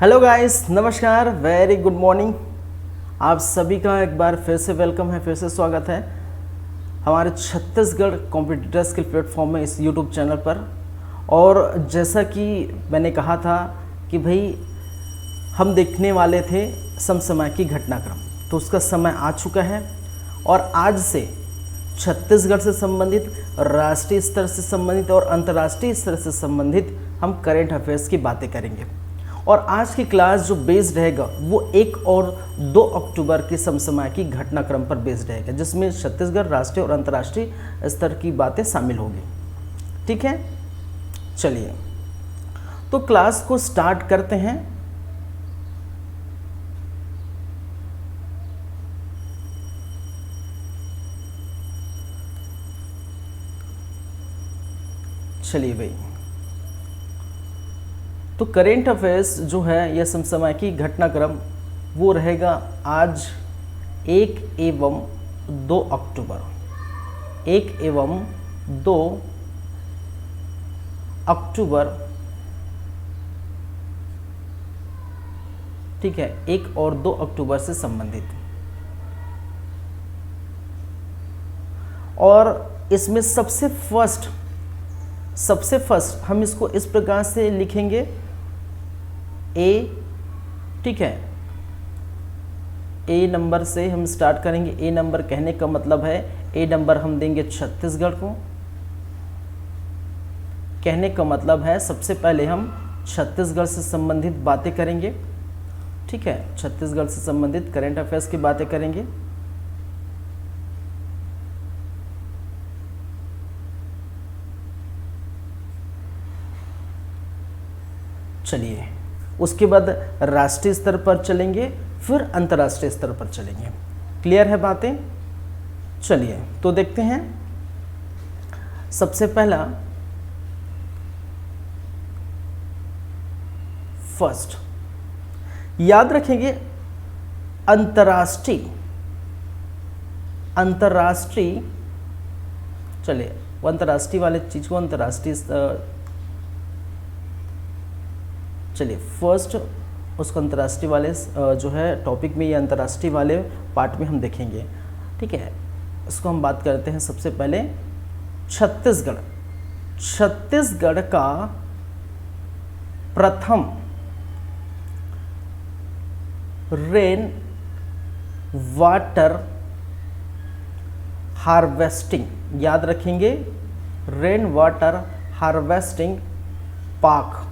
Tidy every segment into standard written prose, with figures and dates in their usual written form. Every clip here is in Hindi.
हेलो गाइस, नमस्कार, वेरी गुड मॉर्निंग। आप सभी का एक बार फिर से वेलकम है, फिर से स्वागत है हमारे छत्तीसगढ़ कॉम्पिटिटर स्किल प्लेटफॉर्म में, इस यूट्यूब चैनल पर। और जैसा कि मैंने कहा था कि भाई हम देखने वाले थे समसामयिक की घटनाक्रम, तो उसका समय आ चुका है। और आज से छत्तीसगढ़ से संबंधित, राष्ट्रीय स्तर से संबंधित और अंतर्राष्ट्रीय स्तर से संबंधित हम करेंट अफेयर्स की बातें करेंगे। और आज की क्लास जो बेस्ड रहेगा वो 1 और 2 अक्टूबर के समसामयिक की घटनाक्रम पर बेस्ड रहेगा, जिसमें छत्तीसगढ़ राष्ट्रीय और अंतर्राष्ट्रीय स्तर की बातें शामिल होगी। ठीक है, चलिए तो क्लास को स्टार्ट करते हैं। चलिए भाई, तो करेंट अफेयर्स जो है यह समसामयिक की घटनाक्रम वो रहेगा आज 1 एवं 2 अक्टूबर। 1 एवं 2 अक्टूबर, ठीक है, 1 और 2 अक्टूबर से संबंधित। और इसमें सबसे फर्स्ट हम इसको इस प्रकार से लिखेंगे ए, ठीक है, ए नंबर से हम स्टार्ट करेंगे। ए नंबर कहने का मतलब है, ए नंबर हम देंगे छत्तीसगढ़ को। कहने का मतलब है सबसे पहले हम छत्तीसगढ़ से संबंधित बातें करेंगे। ठीक है, छत्तीसगढ़ से संबंधित करेंट अफेयर्स की बातें करेंगे। चलिए, उसके बाद राष्ट्रीय स्तर पर चलेंगे, फिर अंतर्राष्ट्रीय स्तर पर चलेंगे। क्लियर है बातें? चलिए तो देखते हैं। सबसे पहला फर्स्ट याद रखेंगे, अंतर्राष्ट्रीय। चलिए, अंतर्राष्ट्रीय वाले चीज को अंतर्राष्ट्रीय, चलिए फर्स्ट उसको अंतर्राष्ट्रीय वाले जो है टॉपिक में, ये अंतर्राष्ट्रीय वाले पार्ट में हम देखेंगे। ठीक है, इसको हम बात करते हैं सबसे पहले छत्तीसगढ़ का प्रथम रेन वाटर हार्वेस्टिंग, याद रखेंगे, rain water harvesting park.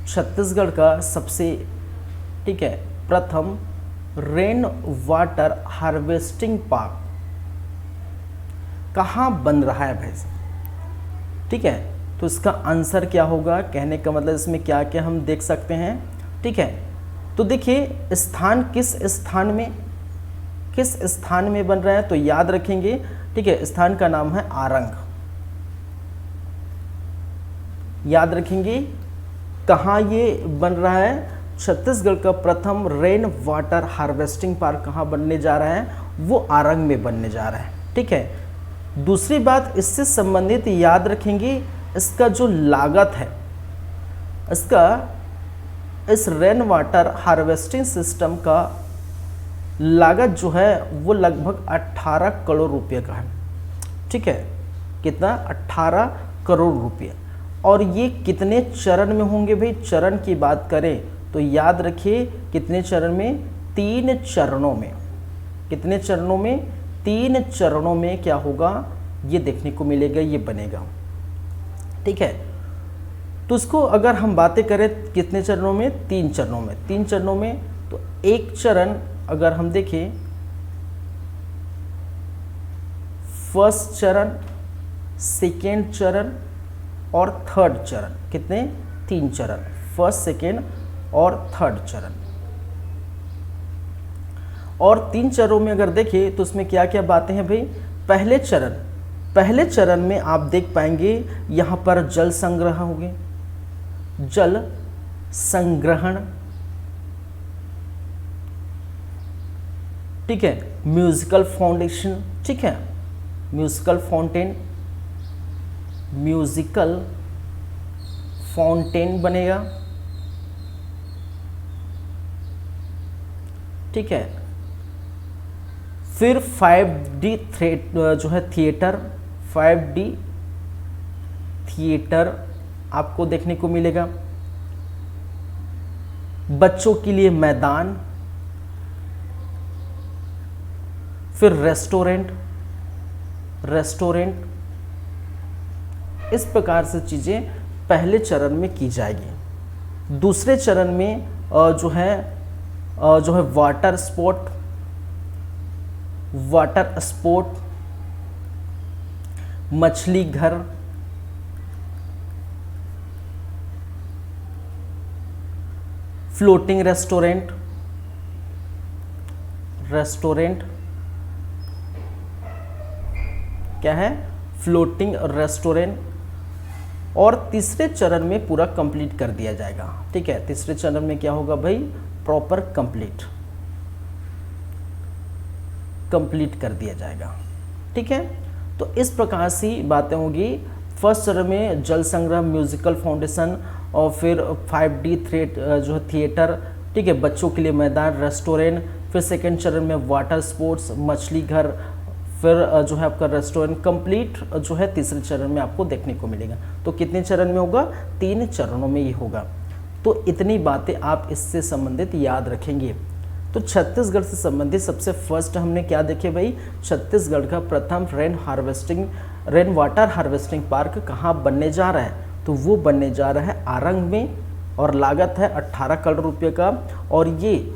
Chhattisgarh का सबसे, ठीक है, प्रथम रेन वाटर हार्वेस्टिंग पार्क कहाँ बन रहा है भाई? ठीक है, तो इसका आंसर क्या होगा? कहने का मतलब इसमें क्या क्या हम देख सकते हैं। ठीक है, तो देखिए स्थान किस स्थान में बन रहा है, तो याद रखेंगे, ठीक है, स्थान का नाम है आरंग। याद रखेंगे कहाँ ये बन रहा है। छत्तीसगढ़ का प्रथम रेन वाटर हार्वेस्टिंग पार्क कहाँ बनने जा रहा है? वो आरंग में बनने जा रहा है। ठीक है, दूसरी बात इससे संबंधित याद रखेंगे, इसका जो लागत है, इस रेन वाटर हार्वेस्टिंग सिस्टम का लागत जो है वो लगभग 18 करोड़ रुपये का है। ठीक है, कितना? 18 करोड़ रुपये। और ये कितने चरण में होंगे भाई? चरण की बात करें तो याद रखिए, कितने चरण में? 3 चरणों में। कितने चरणों में? 3 चरणों में क्या होगा ये देखने को मिलेगा, ये बनेगा। ठीक है, तो इसको अगर हम बातें करें कितने चरणों में? 3 चरणों में। 3 चरणों में तो एक चरण अगर हम देखें, फर्स्ट चरण, सेकेंड चरण और थर्ड चरण। कितने? 3 चरण, फर्स्ट, सेकेंड और थर्ड चरण। और 3 चरणों में अगर देखें तो उसमें क्या क्या बातें हैं भाई? पहले चरण में आप देख पाएंगे यहाँ पर जल संग्रह होंगे, जल संग्रहण, ठीक है, म्यूजिकल फाउंडेशन, ठीक है, म्यूजिकल फाउंटेन, म्यूजिकल फाउंटेन बनेगा, ठीक है। फिर 5D जो है थिएटर, 5D थिएटर आपको देखने को मिलेगा। बच्चों के लिए मैदान, फिर रेस्टोरेंट, इस प्रकार से चीज़ें पहले चरण में की जाएगी। दूसरे चरण में जो है वाटर स्पोर्ट, मछली घर, फ्लोटिंग रेस्टोरेंट, क्या है, फ्लोटिंग रेस्टोरेंट, और तीसरे चरण में पूरा कंप्लीट कर दिया जाएगा, ठीक है। तीसरे चरण में क्या होगा भाई, प्रॉपर कंप्लीट कर दिया जाएगा, ठीक है। तो इस प्रकार से बातें होगी। फर्स्ट चरण में जल संग्रह, म्यूजिकल फाउंडेशन, और फिर 5D जो थिएटर, ठीक है, बच्चों के लिए मैदान, रेस्टोरेंट, फिर सेकेंड चरण में वाटर स्पोर्ट्स, मछली घर, फिर जो है आपका रेस्टोरेंट, कंप्लीट जो है तीसरे चरण में आपको देखने को मिलेगा। तो कितने चरण में होगा, 3 चरणों में ये होगा। तो इतनी बातें आप इससे संबंधित याद रखेंगे। तो छत्तीसगढ़ से संबंधित सबसे फर्स्ट हमने क्या देखे भाई, छत्तीसगढ़ का प्रथम रेन वाटर हार्वेस्टिंग पार्क कहाँ बनने जा रहा है, तो वो बनने जा रहा है आरंग में, और लागत है 18 करोड़ रुपये का, और ये,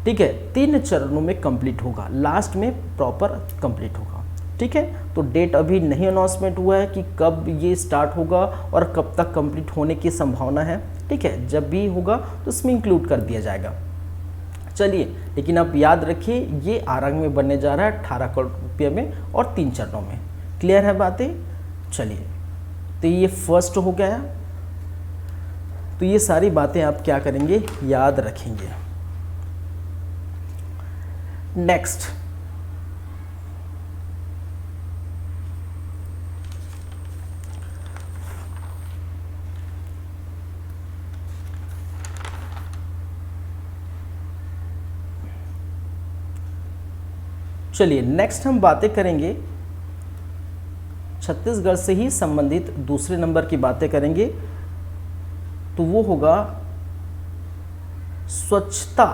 ठीक है, 3 चरणों में कंप्लीट होगा, लास्ट में प्रॉपर कंप्लीट होगा, ठीक है। तो डेट अभी नहीं अनाउंसमेंट हुआ है कि कब ये स्टार्ट होगा और कब तक कंप्लीट होने की संभावना है, ठीक है। जब भी होगा तो इसमें इंक्लूड कर दिया जाएगा। चलिए, लेकिन आप याद रखिए ये आरंग में बनने जा रहा है 18 करोड़ रुपये में और 3 चरणों में। क्लियर है बातें? चलिए, तो ये फर्स्ट हो गया। तो ये सारी बातें आप क्या करेंगे, याद रखेंगे। नेक्स्ट, चलिए नेक्स्ट हम बातें करेंगे छत्तीसगढ़ से ही संबंधित दूसरे नंबर की बातें करेंगे। तो वो होगा स्वच्छता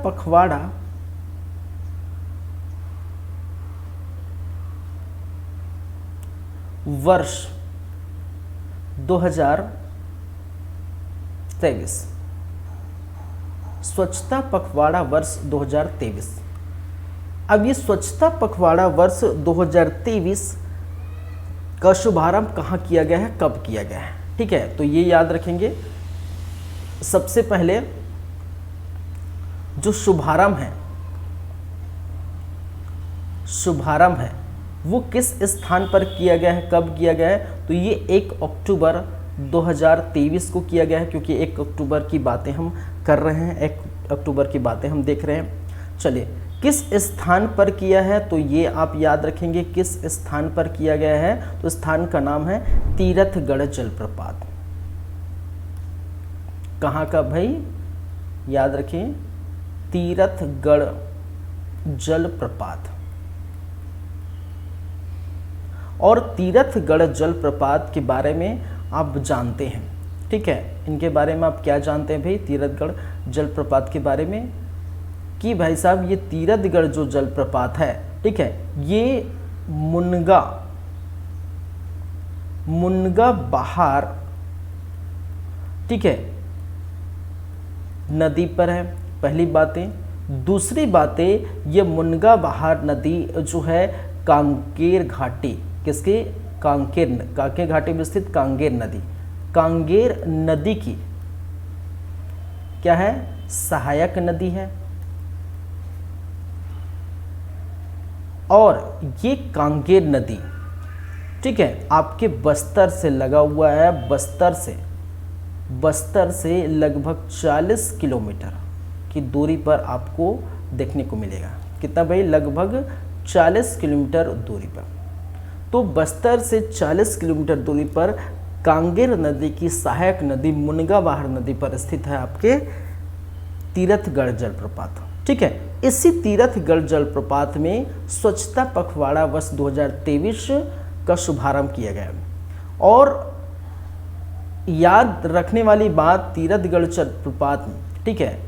पखवाड़ा वर्ष 2023। स्वच्छता पखवाड़ा वर्ष 2023। अब ये स्वच्छता पखवाड़ा वर्ष 2023 का शुभारंभ कहाँ किया गया है, कब किया गया है, ठीक है। तो ये याद रखेंगे। सबसे पहले जो शुभारंभ है वो किस स्थान पर किया गया है, कब किया गया है, तो ये 1 अक्टूबर 2023 को किया गया है, क्योंकि 1 अक्टूबर की बातें हम कर रहे हैं, 1 अक्टूबर की बातें हम देख रहे हैं। चलिए, किस स्थान पर किया है, तो ये आप याद रखेंगे किस स्थान पर किया गया है। तो स्थान का नाम है तीरथगढ़ जलप्रपात। कहाँ का भाई, याद रखें, तीरथगढ़ जलप्रपात। और तीरथगढ़ जलप्रपात के बारे में आप जानते हैं, ठीक है। इनके बारे में आप क्या जानते हैं भाई, तीरथगढ़ जलप्रपात के बारे में, कि भाई साहब ये तीरथगढ़ जो जलप्रपात है, ठीक है, ये मुनगा बहार, ठीक है, नदी पर है। पहली बातें। दूसरी बातें, ये मुनगा बहार नदी जो है कांकेर घाटी, किसके, कांकेर घाटी में स्थित कांगेर नदी की क्या है, सहायक नदी है। और ये कांगेर नदी, ठीक है, आपके बस्तर से लगा हुआ है। बस्तर से लगभग 40 किलोमीटर की दूरी पर आपको देखने को मिलेगा। कितना भाई, लगभग 40 किलोमीटर दूरी पर। तो बस्तर से 40 किलोमीटर दूरी पर कांगेर नदी की सहायक नदी मुनगाबहार नदी पर स्थित है आपके तीरथगढ़ जलप्रपात। ठीक है, इसी तीरथगढ़ जलप्रपात में स्वच्छता पखवाड़ा वर्ष 2023 का शुभारंभ किया गया। और याद रखने वाली बात तीरथगढ़ जलप्रपात में, ठीक है,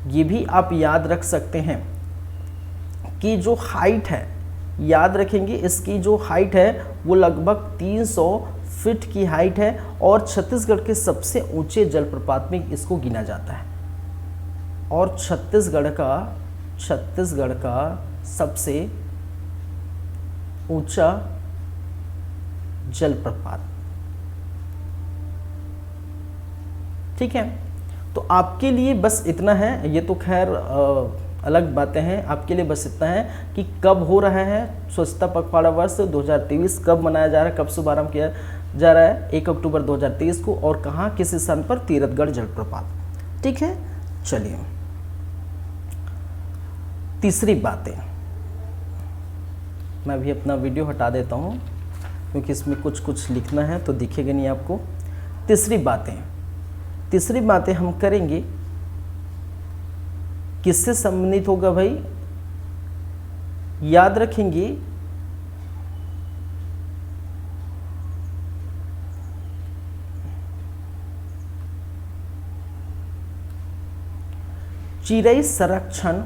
ये भी आप याद रख सकते हैं कि जो हाइट है, याद रखेंगे इसकी जो हाइट है वो लगभग 300 फीट की हाइट है और छत्तीसगढ़ के सबसे ऊंचे जलप्रपात में इसको गिना जाता है। और छत्तीसगढ़ का सबसे ऊंचा जलप्रपात। ठीक है, तो आपके लिए बस इतना है। ये तो खैर अलग बातें हैं, आपके लिए बस इतना है कि कब हो रहा है स्वच्छता पखवाड़ा वर्ष 2023, कब मनाया जा रहा है, कब शुभारंभ किया जा रहा है 1 अक्टूबर 2023 को, और कहाँ किस स्थान पर, तीरथगढ़ जलप्रपात। ठीक है, चलिए तीसरी बातें, मैं भी अपना वीडियो हटा देता हूँ क्योंकि इसमें कुछ लिखना है तो दिखेगा नहीं आपको। तीसरी बातें हम करेंगे, किससे संबंधित होगा भाई, याद रखेंगे चिरई संरक्षण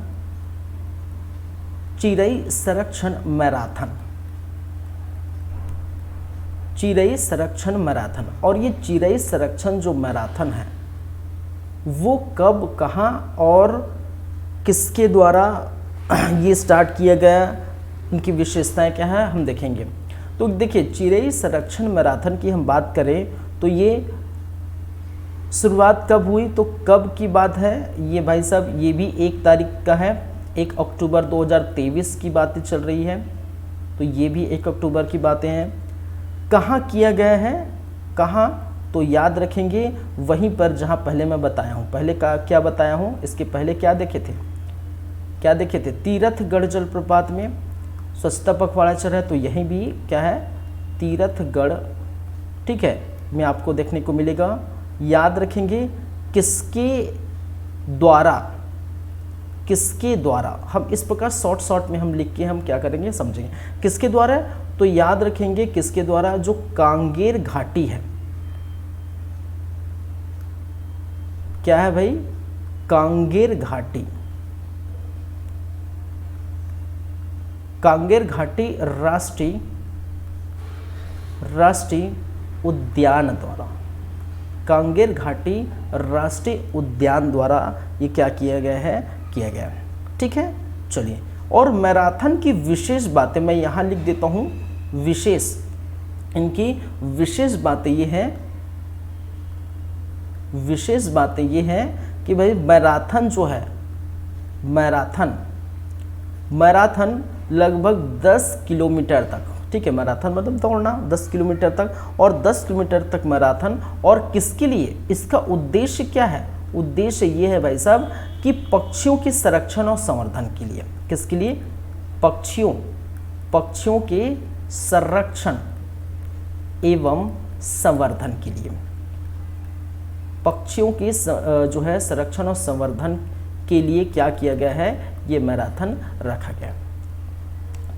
मैराथन। और ये चिरई संरक्षण जो मैराथन है वो कब, कहाँ और किसके द्वारा ये स्टार्ट किया गया, इनकी विशेषताएं क्या है हम देखेंगे। तो देखिए, चिरई संरक्षण मैराथन की हम बात करें तो ये शुरुआत कब हुई, तो कब की बात है ये भाई साहब, ये भी 1 तारीख का है, 1 अक्टूबर 2023 की बातें चल रही है। तो ये भी 1 अक्टूबर की बातें हैं। कहाँ किया गया है, कहाँ, तो याद रखेंगे वहीं पर जहाँ पहले मैं बताया हूँ। पहले का क्या बताया हूँ, इसके पहले क्या देखे थे, तीरथगढ़ जलप्रपात में स्वच्छता पखवाड़ा चल रहा है, तो यहीं भी क्या है, तीरथगढ़। ठीक है, में आपको देखने को मिलेगा। याद रखेंगे किसके द्वारा, हम इस प्रकार शॉर्ट में हम लिख के हम क्या करेंगे समझेंगे किसके द्वारा। तो याद रखेंगे किसके द्वारा, जो कांगेर घाटी है, क्या है भाई, कांगेर घाटी राष्ट्रीय उद्यान द्वारा, कांगेर घाटी राष्ट्रीय उद्यान द्वारा ये क्या किया गया है। ठीक है, चलिए, और मैराथन की विशेष बातें मैं यहाँ लिख देता हूँ। इनकी विशेष बातें ये हैं कि भाई मैराथन जो है, मैराथन लगभग 10 किलोमीटर तक, ठीक है, मैराथन मतलब दौड़ना 10 किलोमीटर तक, और 10 किलोमीटर तक मैराथन। और किसके लिए, इसका उद्देश्य क्या है, उद्देश्य ये है भाई साहब कि पक्षियों के संरक्षण और संवर्धन के लिए। किसके लिए, पक्षियों के संरक्षण एवं संवर्धन के लिए, पक्षियों के जो है संरक्षण और संवर्धन के लिए क्या किया गया है, ये मैराथन रखा गया।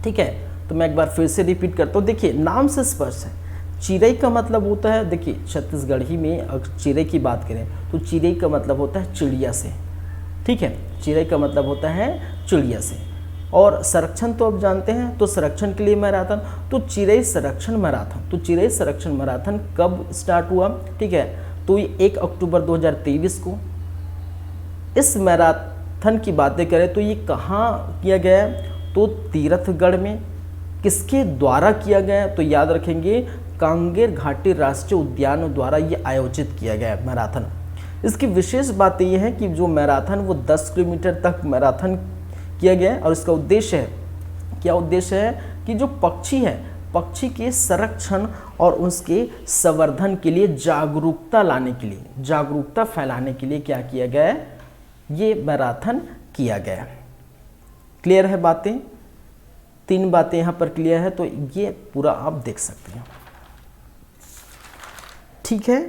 ठीक है, तो मैं एक बार फिर से रिपीट करता हूँ। देखिए, नाम से स्पष्ट है, चिरई का मतलब होता है, देखिए छत्तीसगढ़ ही में अगर चिरई की बात करें तो चिरई का मतलब होता है चिड़िया से। ठीक है, चिरई का मतलब होता है चिड़िया से। और संरक्षण तो आप जानते हैं, तो संरक्षण के लिए मैराथन, तो चिरई संरक्षण मैराथन कब स्टार्ट हुआ। ठीक है, तो ये 1 अक्टूबर 2023 को। इस मैराथन की बातें करें तो ये कहाँ किया गया है, तो तीरथगढ़ में। किसके द्वारा किया गया, तो याद रखेंगे कांगेर घाटी राष्ट्रीय उद्यान द्वारा ये आयोजित किया गया है मैराथन। इसकी विशेष बात ये है कि जो मैराथन वो 10 किलोमीटर तक मैराथन किया गया है, और इसका उद्देश्य है, क्या उद्देश्य है कि जो पक्षी है, पक्षी के संरक्षण और उसके संवर्धन के लिए जागरूकता लाने के लिए, जागरूकता फैलाने के लिए क्या किया गया है, ये मैराथन किया गया है। क्लियर है बातें, 3 बातें यहाँ पर क्लियर है, तो ये पूरा आप देख सकते हैं। ठीक है,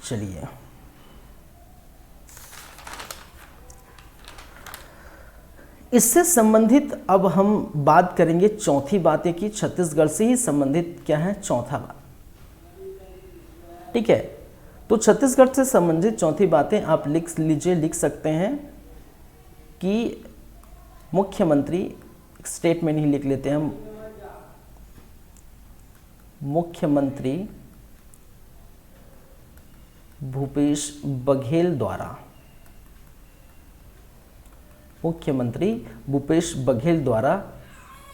चलिए इससे संबंधित अब हम बात करेंगे चौथी बातें की। छत्तीसगढ़ से ही संबंधित क्या है, चौथा बात। ठीक है, तो छत्तीसगढ़ से संबंधित चौथी बातें आप लिख लीजिए, लिख सकते हैं कि मुख्यमंत्री, स्टेटमेंट ही लिख लेते हैं हम, मुख्यमंत्री भूपेश बघेल द्वारा, मुख्यमंत्री भूपेश बघेल द्वारा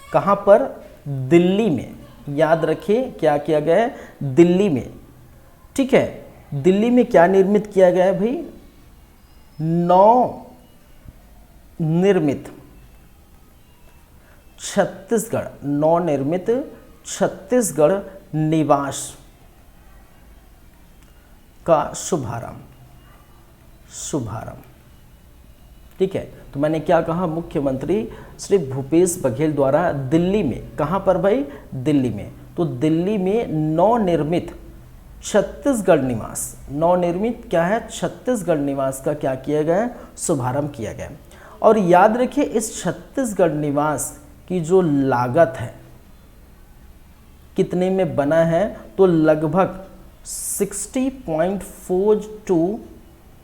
कहां पर, दिल्ली में। याद रखिए क्या किया गया है, दिल्ली में। ठीक है, दिल्ली में क्या निर्मित किया गया है भाई, नवनिर्मित छत्तीसगढ़, नवनिर्मित छत्तीसगढ़ निवास का शुभारंभ। ठीक है, तो मैंने क्या कहा, मुख्यमंत्री श्री भूपेश बघेल द्वारा दिल्ली में, कहां पर भाई, दिल्ली में। तो दिल्ली में नवनिर्मित छत्तीसगढ़ निवास, नवनिर्मित क्या है, छत्तीसगढ़ निवास का क्या किया गया, शुभारंभ किया गया। और याद रखिए इस छत्तीसगढ़ निवास की जो लागत है कितने में बना है, तो लगभग 60.42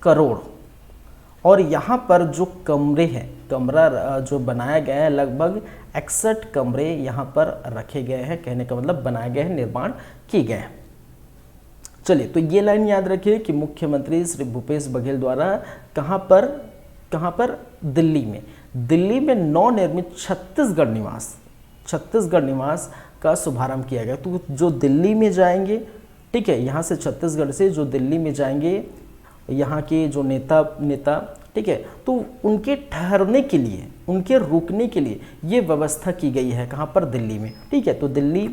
करोड़। और यहाँ पर जो कमरे हैं, कमरा जो बनाया गया है, लगभग 61 कमरे यहाँ पर रखे गए हैं। कहने का मतलब बनाए गए हैं, निर्माण किए गए हैं। चलिए, तो ये लाइन याद रखिए कि मुख्यमंत्री श्री भूपेश बघेल द्वारा कहाँ पर, दिल्ली में। दिल्ली में नवनिर्मित छत्तीसगढ़ निवास का शुभारंभ किया गया। तो जो दिल्ली में जाएंगे, ठीक है, यहाँ से छत्तीसगढ़ से जो दिल्ली में जाएंगे, यहाँ के जो नेता, ठीक है, तो उनके ठहरने के लिए, उनके रुकने के लिए ये व्यवस्था की गई है। कहाँ पर, दिल्ली में। ठीक है, तो दिल्ली,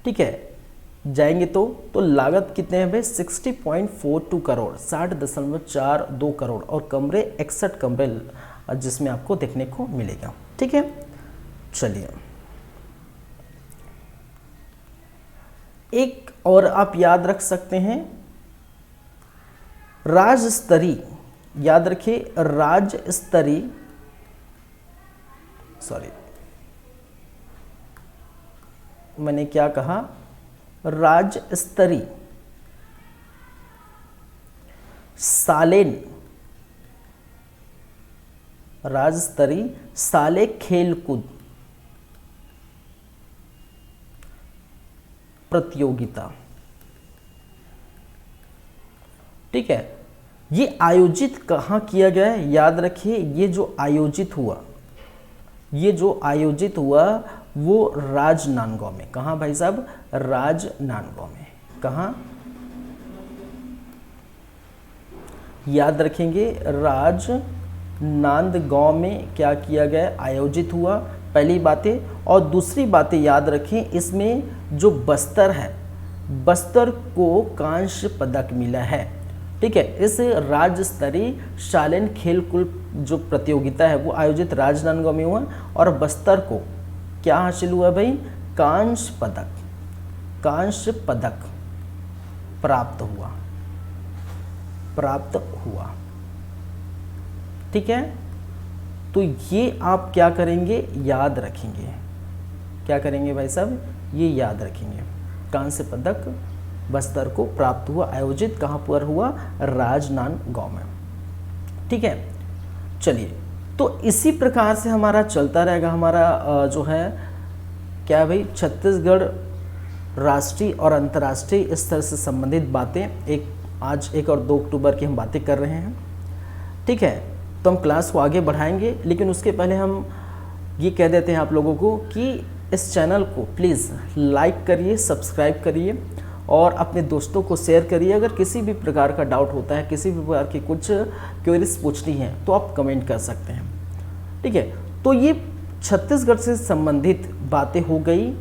ठीक है, जाएंगे तो लागत कितने हैं भाई, 60.42 करोड़, 60.42 करोड़। और कमरे 61 कमरे जिसमें आपको देखने को मिलेगा। ठीक है, चलिए एक और आप याद रख सकते हैं, राज्य स्तरीय, याद रखिए राज्य स्तरीय, सॉरी मैंने क्या कहा, राज्य स्तरीय सालेन, राज्य स्तरीय साले खेलकूद प्रतियोगिता। ठीक है, ये आयोजित कहाँ किया गया है, याद रखिए ये जो आयोजित हुआ वो राजनांदगांव में। कहाँ भाई साहब, राजनांदगांव में। कहाँ, याद रखेंगे राजनांदगांव में क्या किया गया, आयोजित हुआ, पहली बातें। और दूसरी बातें याद रखें, इसमें जो बस्तर है, बस्तर को कांस्य पदक मिला है। ठीक है, इस राज्य स्तरीय शालेन खेलकूद जो प्रतियोगिता है वो आयोजित राजनांदगांव में हुआ और बस्तर को क्या हासिल हुआ भाई, कांस्य पदक प्राप्त हुआ। ठीक है, तो ये आप क्या करेंगे, याद रखेंगे। क्या करेंगे भाई साहब, ये याद रखेंगे। कांस्य पदक बस्तर को प्राप्त हुआ, आयोजित कहाँ पर हुआ, राजनांदगांव में। ठीक है, चलिए, तो इसी प्रकार से हमारा चलता रहेगा, हमारा जो है क्या है भाई, छत्तीसगढ़ राष्ट्रीय और अंतर्राष्ट्रीय स्तर से संबंधित बातें। आज 1 और 2 अक्टूबर की हम बातें कर रहे हैं। ठीक है, तो हम क्लास को आगे बढ़ाएंगे, लेकिन उसके पहले हम ये कह देते हैं आप लोगों को कि इस चैनल को प्लीज़ लाइक करिए, सब्सक्राइब करिए और अपने दोस्तों को शेयर करिए। अगर किसी भी प्रकार का डाउट होता है, किसी भी प्रकार की कुछ क्वेरीज पूछनी है तो आप कमेंट कर सकते हैं। ठीक है, तो ये छत्तीसगढ़ से संबंधित बातें हो गई,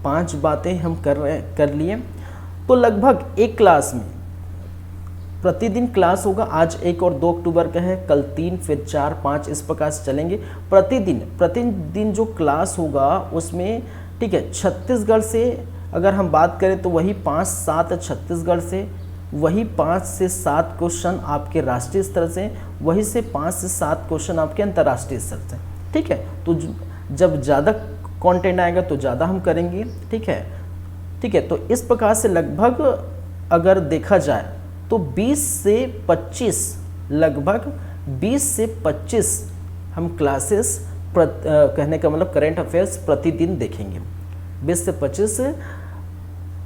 5 बातें हम कर लिए। तो लगभग एक क्लास में प्रतिदिन क्लास होगा। आज 1 और 2 अक्टूबर का है, कल 3, फिर 4, 5 इस प्रकार से चलेंगे। प्रतिदिन जो क्लास होगा उसमें, ठीक है, छत्तीसगढ़ से अगर हम बात करें तो वही 5-7 छत्तीसगढ़ से, वही 5 से 7 क्वेश्चन आपके राष्ट्रीय स्तर से, वही से 5 से 7 क्वेश्चन आपके अंतर्राष्ट्रीय स्तर से। ठीक है, तो जब ज़्यादा कंटेंट आएगा तो ज़्यादा हम करेंगे। ठीक है, ठीक है। तो इस प्रकार से लगभग अगर देखा जाए तो 20 से 25, लगभग 20 से 25 हम क्लासेस कहने का मतलब करेंट अफेयर्स प्रतिदिन देखेंगे। 20 से 25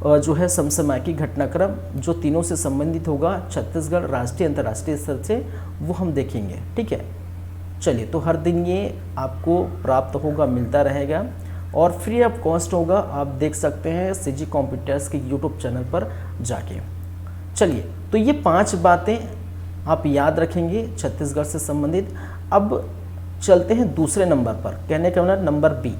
जो है समसामयिक घटनाक्रम जो तीनों से संबंधित होगा छत्तीसगढ़ राष्ट्रीय अंतर्राष्ट्रीय स्तर से, वो हम देखेंगे। ठीक है, चलिए, तो हर दिन ये आपको प्राप्त होगा, मिलता रहेगा और फ्री ऑफ कॉस्ट होगा। आप देख सकते हैं सीजी कॉम्पिटिटर्स के यूट्यूब चैनल पर जाके। चलिए, तो ये 5 बातें आप याद रखेंगे छत्तीसगढ़ से संबंधित। अब चलते हैं दूसरे नंबर पर, कहने का मतलब नंबर बी।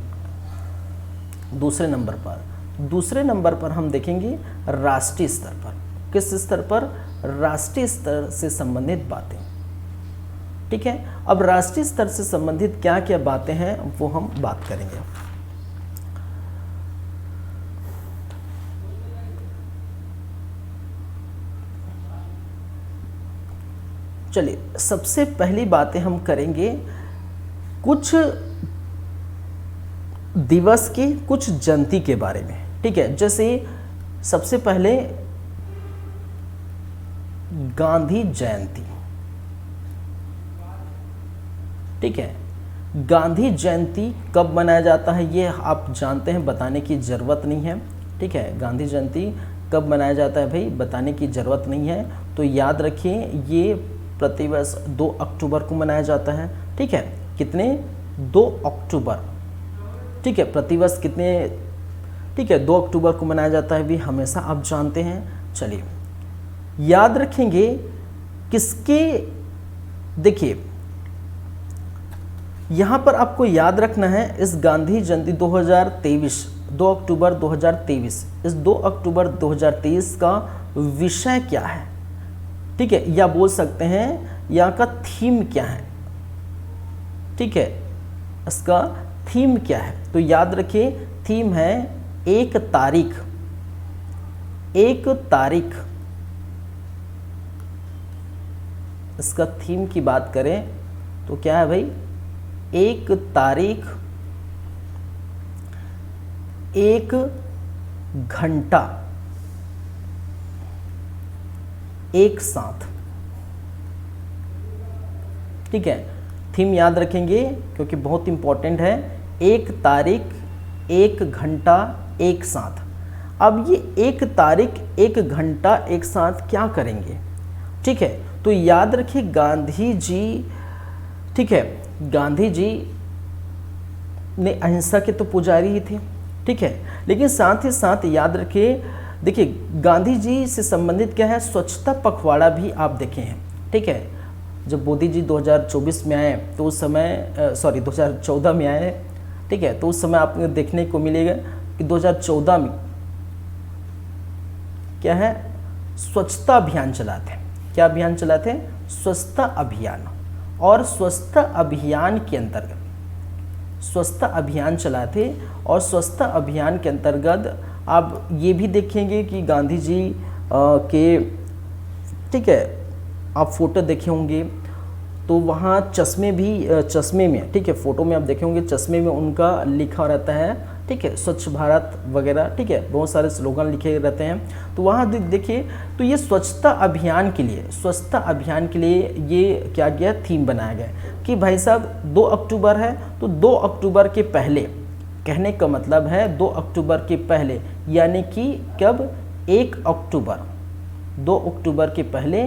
दूसरे नंबर पर हम देखेंगे राष्ट्रीय स्तर पर। किस स्तर पर? राष्ट्रीय स्तर से संबंधित बातें। ठीक है, अब राष्ट्रीय स्तर से संबंधित क्या क्या बातें हैं वो हम बात करेंगे। चलिए, सबसे पहली बातें हम करेंगे कुछ दिवस की, कुछ जयंती के बारे में। ठीक है, जैसे सबसे पहले गांधी जयंती। ठीक है, गांधी जयंती कब मनाया जाता है ये आप जानते हैं, बताने की ज़रूरत नहीं है। ठीक है, गांधी जयंती कब मनाया जाता है भाई, बताने की ज़रूरत नहीं है। तो याद रखिए, ये प्रतिवर्ष 2 अक्टूबर को मनाया जाता है। ठीक है, कितने? 2 अक्टूबर। ठीक है, प्रतिवर्ष कितने? ठीक है, 2 अक्टूबर को मनाया जाता है भी हमेशा आप जानते हैं। चलिए, याद रखेंगे किसके, देखिए यहाँ पर आपको याद रखना है इस गांधी जयंती 2023, 2 अक्टूबर 2023, इस 2 अक्टूबर 2023 का विषय क्या है। ठीक है, या बोल सकते हैं यहाँ का थीम क्या है। ठीक है, इसका थीम क्या है? तो याद रखिए, थीम है 1 तारीख। 1 तारीख इसका थीम की बात करें तो क्या है भाई? 1 तारीख, 1 घंटा एक साथ। ठीक है, थीम याद रखेंगे क्योंकि बहुत इंपॉर्टेंट है। 1 तारीख, 1 घंटा एक साथ। अब ये 1 तारीख, 1 घंटा एक साथ क्या करेंगे? ठीक है, तो याद रखिए गांधी जी, ठीक है, गांधी जी ने अहिंसा के तो पुजारी ही थे। ठीक है, लेकिन साथ ही साथ याद रखिए, देखिए गांधी जी से संबंधित क्या है, स्वच्छता पखवाड़ा भी आप देखे हैं। ठीक है, जब मोदी जी 2024 में आए तो उस समय 2014 में आए। ठीक है, तो उस समय आपको देखने को मिलेगा कि 2014 में क्या है, स्वच्छता अभियान चलाते। क्या अभियान चलाते? स्वच्छता अभियान। और स्वच्छता अभियान के अंतर्गत स्वच्छता अभियान चलाते, और स्वच्छता अभियान के अंतर्गत आप ये भी देखेंगे कि गांधी जी के, ठीक है, आप फोटो देखे होंगे तो वहाँ चश्मे भी, चश्मे में, ठीक है, फोटो में आप देखे होंगे चश्मे में उनका लिखा रहता है। ठीक है, स्वच्छ भारत वगैरह, ठीक है, बहुत सारे स्लोगन लिखे रहते हैं। तो वहाँ देखिए, तो ये स्वच्छता अभियान के लिए, स्वच्छता अभियान के लिए ये क्या गया, थीम बनाया गया कि भाई साहब 2 अक्टूबर है तो 2 अक्टूबर के पहले, कहने का मतलब है 2 अक्टूबर के पहले, यानी कि कब, 1 अक्टूबर, 2 अक्टूबर के पहले,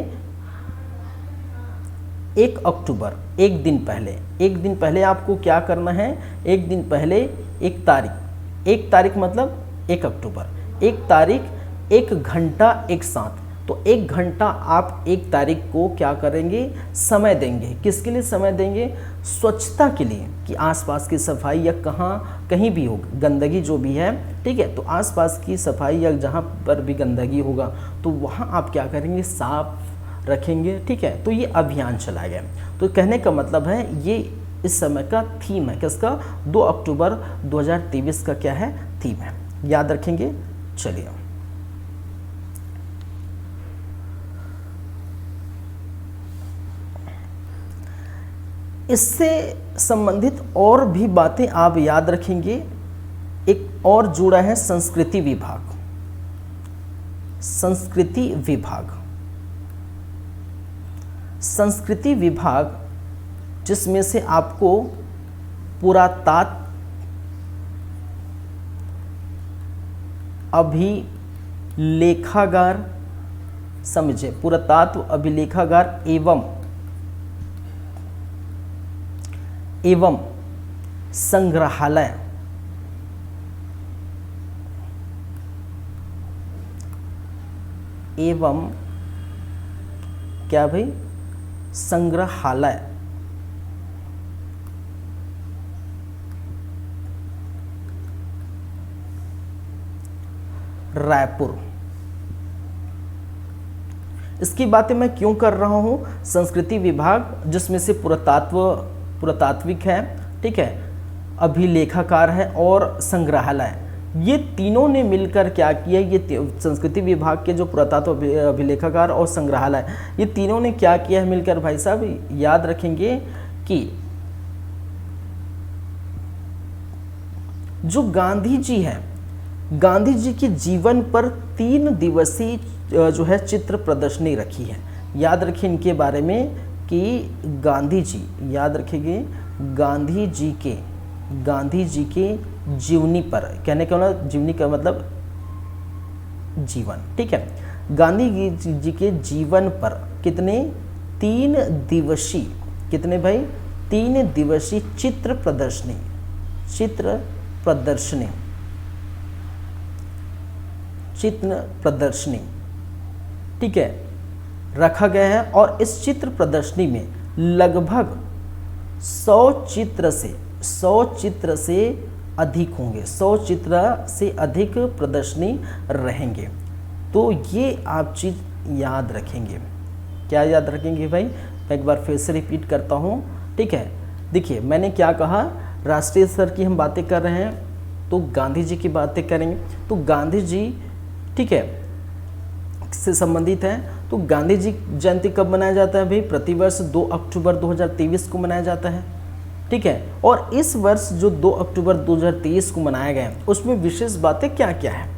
1 अक्टूबर, एक दिन पहले, एक दिन पहले आपको क्या करना है, एक दिन पहले 1 तारीख, 1 तारीख मतलब 1 अक्टूबर, 1 तारीख 1 घंटा एक साथ। तो 1 घंटा आप 1 तारीख को क्या करेंगे, समय देंगे। किसके लिए समय देंगे? स्वच्छता के लिए, कि आसपास की सफाई या कहीं भी हो गंदगी जो भी है, ठीक है, तो आसपास की सफाई या जहाँ पर भी गंदगी होगा तो वहाँ आप क्या करेंगे, साफ रखेंगे। ठीक है, तो ये अभियान चलाया गया। तो कहने का मतलब है ये इस समय का थीम है, किसका, 2 अक्टूबर 2023 का क्या है, थीम है। याद रखेंगे, चलिए इससे संबंधित और भी बातें आप याद रखेंगे। एक और जुड़ा है संस्कृति विभाग। संस्कृति विभाग, संस्कृति विभाग जिसमें से आपको पुरातत्व, अभिलेखागार, समझे, पुरातत्व अभिलेखागार एवं संग्रहालय, एवं क्या भाई, संग्रहालय, रायपुर। इसकी बातें मैं क्यों कर रहा हूं? संस्कृति विभाग जिसमें से पुरातात्विक है, ठीक है, अभिलेखाकार है और संग्रहालय, ये तीनों ने मिलकर क्या किया, ये संस्कृति विभाग के जो पुरातत्व अभिलेखागार और संग्रहालय, ये तीनों ने क्या किया है मिलकर, भाई साहब याद रखेंगे कि जो गांधी जी हैं, गांधी जी के जीवन पर 3 दिवसीय जो है चित्र प्रदर्शनी रखी है। याद रखिए इनके बारे में कि गांधी जी, याद रखेंगे गांधी जी के जीवनी पर, कहने का मतलब जीवनी का मतलब जीवन, ठीक है, गांधी जी के जीवन पर कितने 3 दिवसीय, कितने भाई 3 दिवसीय चित्र प्रदर्शनी, ठीक है, रखा गया है। और इस चित्र प्रदर्शनी में लगभग 100 चित्र से अधिक होंगे, 100 चित्र से अधिक प्रदर्शनी रहेंगे। तो ये आप चीज़ याद रखेंगे। क्या याद रखेंगे भाई? मैं एक बार फिर से रिपीट करता हूँ, ठीक है। देखिए मैंने क्या कहा, राष्ट्रीय स्तर की हम बातें कर रहे हैं तो गांधी जी की बातें करेंगे। तो गांधी जी, ठीक है, से संबंधित हैं। तो गांधी जी जयंती कब मनाया जाता है भाई? प्रतिवर्ष 2 अक्टूबर 2023 को मनाया जाता है, ठीक है। और इस वर्ष जो 2 अक्टूबर 2023 को मनाया गया उसमें विशेष बातें क्या क्या है?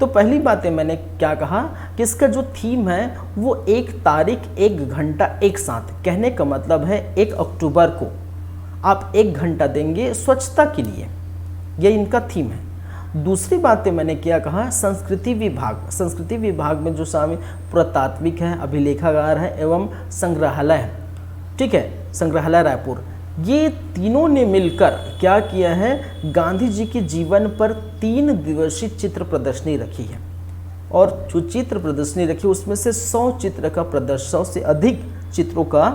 तो पहली बातें मैंने क्या कहा कि इसका जो थीम है वो 1 तारीख 1 घंटा एक साथ, कहने का मतलब है 1 अक्टूबर को आप 1 घंटा देंगे स्वच्छता के लिए, ये इनका थीम है। दूसरी बातें मैंने क्या कहा, संस्कृति विभाग में जो शामिल पुरातात्विक है, अभिलेखागार है एवं संग्रहालय है, ठीक है, संग्रहालय रायपुर, ये तीनों ने मिलकर क्या किया है, गांधी जी के जीवन पर 3 दिवसीय चित्र प्रदर्शनी रखी है। और जो चित्र प्रदर्शनी रखी उसमें से 100 चित्र का प्रदर्शन, 100 से अधिक चित्रों का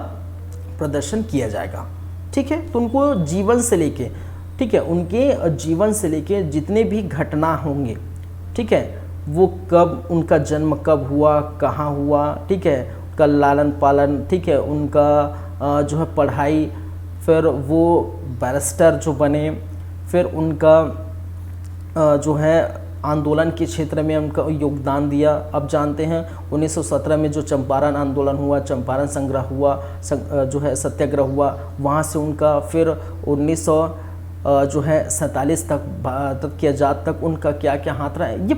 प्रदर्शन किया जाएगा, ठीक है। तो उनको जीवन से लेके, ठीक है, उनके जीवन से लेके जितने भी घटना होंगे, ठीक है, वो कब, उनका जन्म कब हुआ, कहाँ हुआ, ठीक है, उनका लालन पालन, ठीक है, उनका जो है पढ़ाई, फिर वो बैरिस्टर जो बने, फिर उनका जो है आंदोलन के क्षेत्र में उनका योगदान दिया। अब जानते हैं 1917 में जो चंपारण आंदोलन हुआ, चंपारण संग्रह हुआ, जो है सत्याग्रह हुआ, वहाँ से उनका फिर 1947 तक की आज़ाद तक उनका क्या क्या हाथ रहा है, ये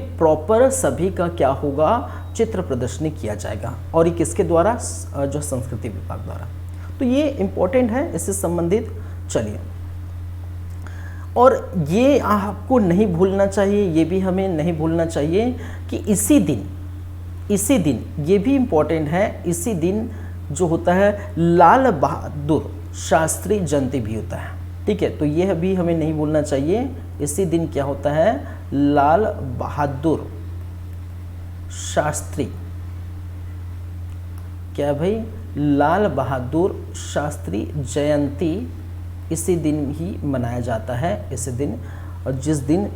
प्रॉपर सभी का क्या होगा, चित्र प्रदर्शनी किया जाएगा। और ये किसके द्वारा, जो संस्कृति विभाग द्वारा। तो ये इम्पोर्टेंट है, इससे संबंधित। चलिए, और ये आपको नहीं भूलना चाहिए, ये भी हमें नहीं भूलना चाहिए कि इसी दिन ये भी इम्पोर्टेंट है, इसी दिन जो होता है लाल बहादुर शास्त्री जयंती भी होता है, ठीक है। तो यह भी हमें नहीं भूलना चाहिए, इसी दिन क्या होता है, लाल बहादुर शास्त्री, क्या भाई, लाल बहादुर शास्त्री जयंती इसी दिन ही मनाया जाता है, इसी दिन। और जिस दिन,